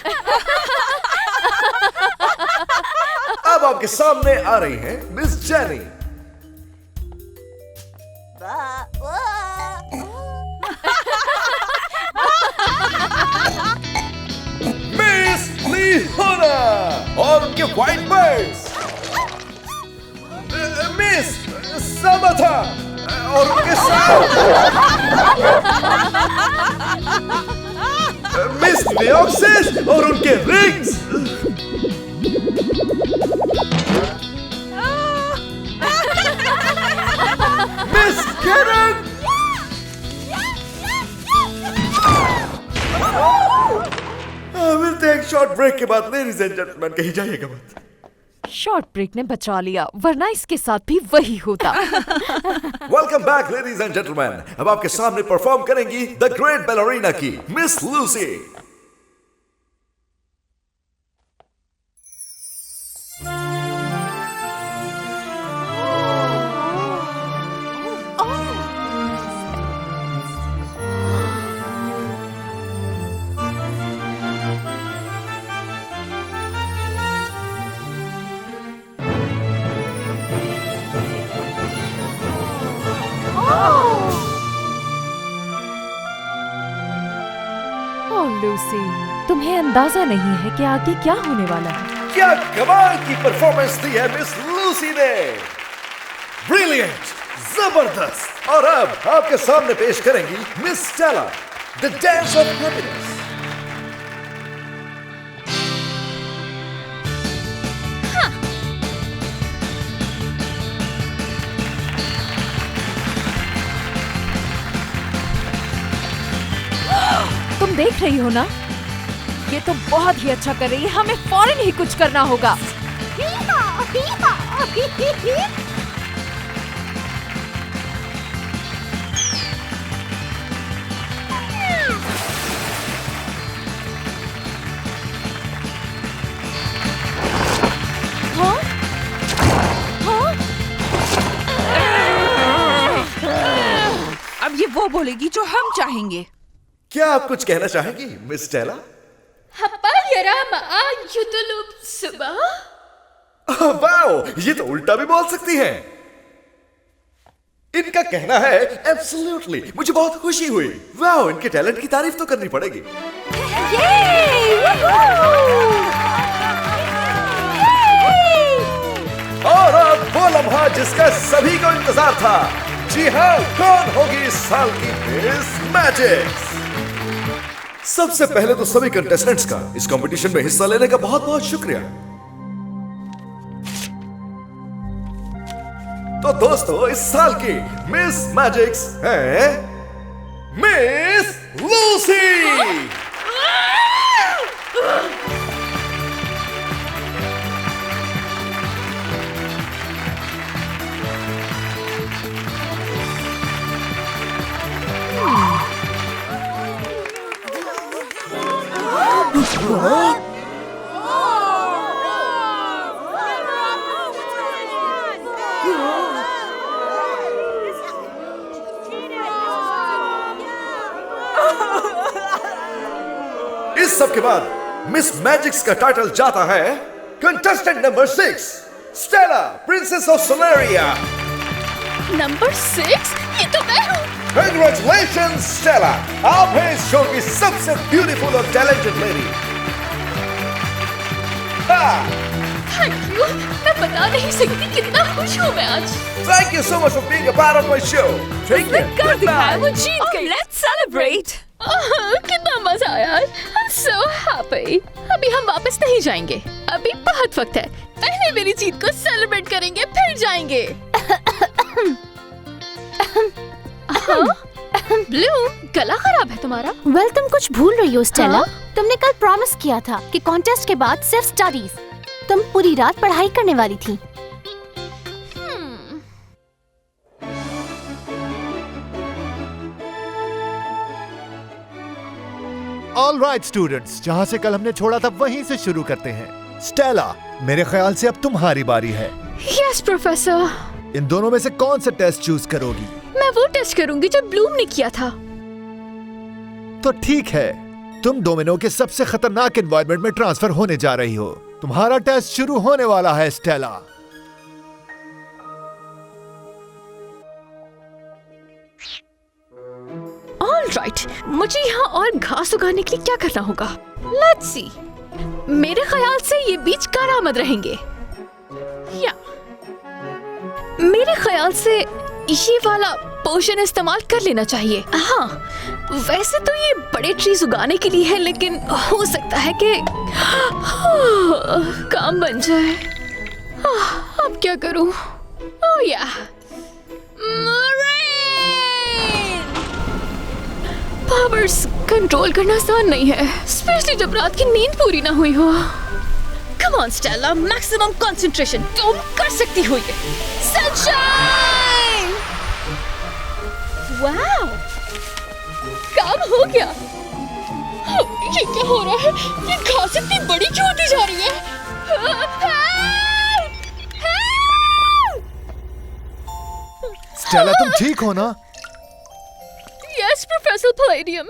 अब आपके सामने आ रही हैं मिस जेनी। मिस लियोना और उनके व्हाइट बर्ड्स। मिस समथा और उनके साथ मिस लियोक्सिस और उनके रिंग्स। Miss Karen. मिलते हैं एक शॉर्ट ब्रेक के बाद। लेडीज एंड जेंटलमैन, कहीं जाइएगा मत। शॉर्ट ब्रेक ने बचा लिया, वरना इसके साथ भी वही होता। Welcome back ladies and gentleman. अब आपके सामने परफॉर्म करेंगी द ग्रेट बैलरीना की मिस लूसी। लूसी, तुम्हें अंदाजा नहीं है कि आगे क्या होने वाला है। क्या कमाल की परफॉर्मेंस दी है मिस लूसी ने। ब्रिलियंट, जबरदस्त। और अब आपके सामने पेश करेंगी miss Stella, the dance of happiness. तुम देख रही हो ना, ये तो बहुत ही अच्छा कर रही है। हमें फौरन ही कुछ करना होगा। हाँ? हाँ? अब ये वो बोलेगी जो हम चाहेंगे। क्या आप कुछ कहना चाहेंगी मिस स्टेला? वाओ, ये तो उल्टा भी बोल सकती हैं। इनका कहना है एब्सोल्युटली। मुझे बहुत खुशी हुई। वाओ, इनके टैलेंट की तारीफ तो करनी पड़ेगी। और अब वो लम्हा जिसका सभी को इंतजार था। जी हाँ, कौन होगी इस साल की मिस मैजिक्स? सबसे पहले तो सभी कंटेस्टेंट्स का इस कंपटीशन में हिस्सा लेने का बहुत बहुत शुक्रिया। तो दोस्तों, इस साल की मिस मैजिक्स है मिस लूसी। इस सब के बाद मिस मैजिक्स का टाइटल जाता है contestant number 6, Stella, princess of Soleria. Number 6? ये तो मैं हूँ। Congratulations, स्टेला, आप हैं इस शो की सबसे ब्यूटीफुल और टैलेंटेड लेडी। Thank you. मैं बता नहीं सकती कितना खुश हूँ मैं आज। Thank you so much for being a part of my show. Take care. कर दिखाया, वो जीत गई। Let's celebrate. कितना मजा आया। I'm so happy. अभी हम वापस नहीं जाएंगे। अभी बहुत वक्त है। पहले मेरी जीत को सेलिब्रेट करेंगे, फिर जाएंगे। ब्लूम, गला खराब है तुम्हारा? वेल, तुम कुछ भूल रही हो स्टेला। तुमने कल प्रॉमिस किया था कि कॉन्टेस्ट के बाद सिर्फ स्टडीज। तुम पूरी रात पढ़ाई करने वाली थी। ऑल राइट स्टूडेंट्स, जहाँ से कल हमने छोड़ा था वहीं से शुरू करते हैं। स्टेला, मेरे ख्याल से अब तुम्हारी बारी है। Yes professor. इन दोनों में से कौन सा टेस्ट चूज करोगी? मैं वो टेस्ट करूंगी जो ब्लूम ने किया था। तो ठीक है, तुम डोमिनो के सबसे खतरनाक एनवायरनमेंट में ट्रांसफर होने जा रही हो। तुम्हारा टेस्ट शुरू होने वाला है स्टेला। ऑलराइट, मुझे यहाँ और घास उगाने के लिए क्या करना होगा? Let's see. मेरे ख्याल से ये बीज कारामद रहेंगे। या मेरे ख्याल से ये वाला पोशन इस्तेमाल कर लेना चाहिए। हाँ, वैसे तो ये बड़े ट्रीज उगाने के लिए है, लेकिन हो सकता है कि काम बन जाए। अब क्या करूं? ओह या, पावर्स कंट्रोल करना आसान नहीं है, स्पेशली जब रात की नींद पूरी ना हुई हो। Come on Stella, maximum concentration, तुम कर सकती हो ये। सनशाइन! वाओ, काम हो गया। ये क्या हो रहा है? ये घास इतनी बड़ी क्यों होती जा रही है? स्टेला, तुम ठीक हो ना? Yes professor palladium.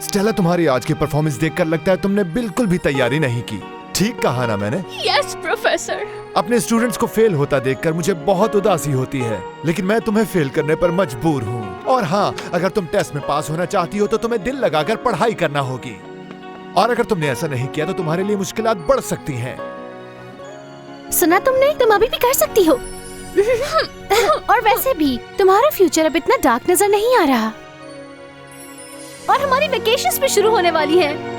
स्टेला, तुम्हारी आज की परफॉर्मेंस देखकर लगता है तुमने बिल्कुल भी तैयारी नहीं की। ठीक कहा ना मैंने? Yes professor. अपने स्टूडेंट्स को फेल होता देखकर मुझे बहुत उदासी होती है, लेकिन मैं तुम्हें फेल करने पर मजबूर हूँ। और हाँ, अगर तुम टेस्ट में पास होना चाहती हो तो तुम्हें दिल लगाकर पढ़ाई करना होगी, और अगर तुमने ऐसा नहीं किया तो तुम्हारे लिए मुश्किलात बढ़ सकती हैं। सुना तुमने? तुम अभी भी कर सकती हो। और वैसे भी तुम्हारा फ्यूचर अब इतना डार्क नजर नहीं आ रहा, और हमारी वेकेशंस भी शुरू होने वाली है।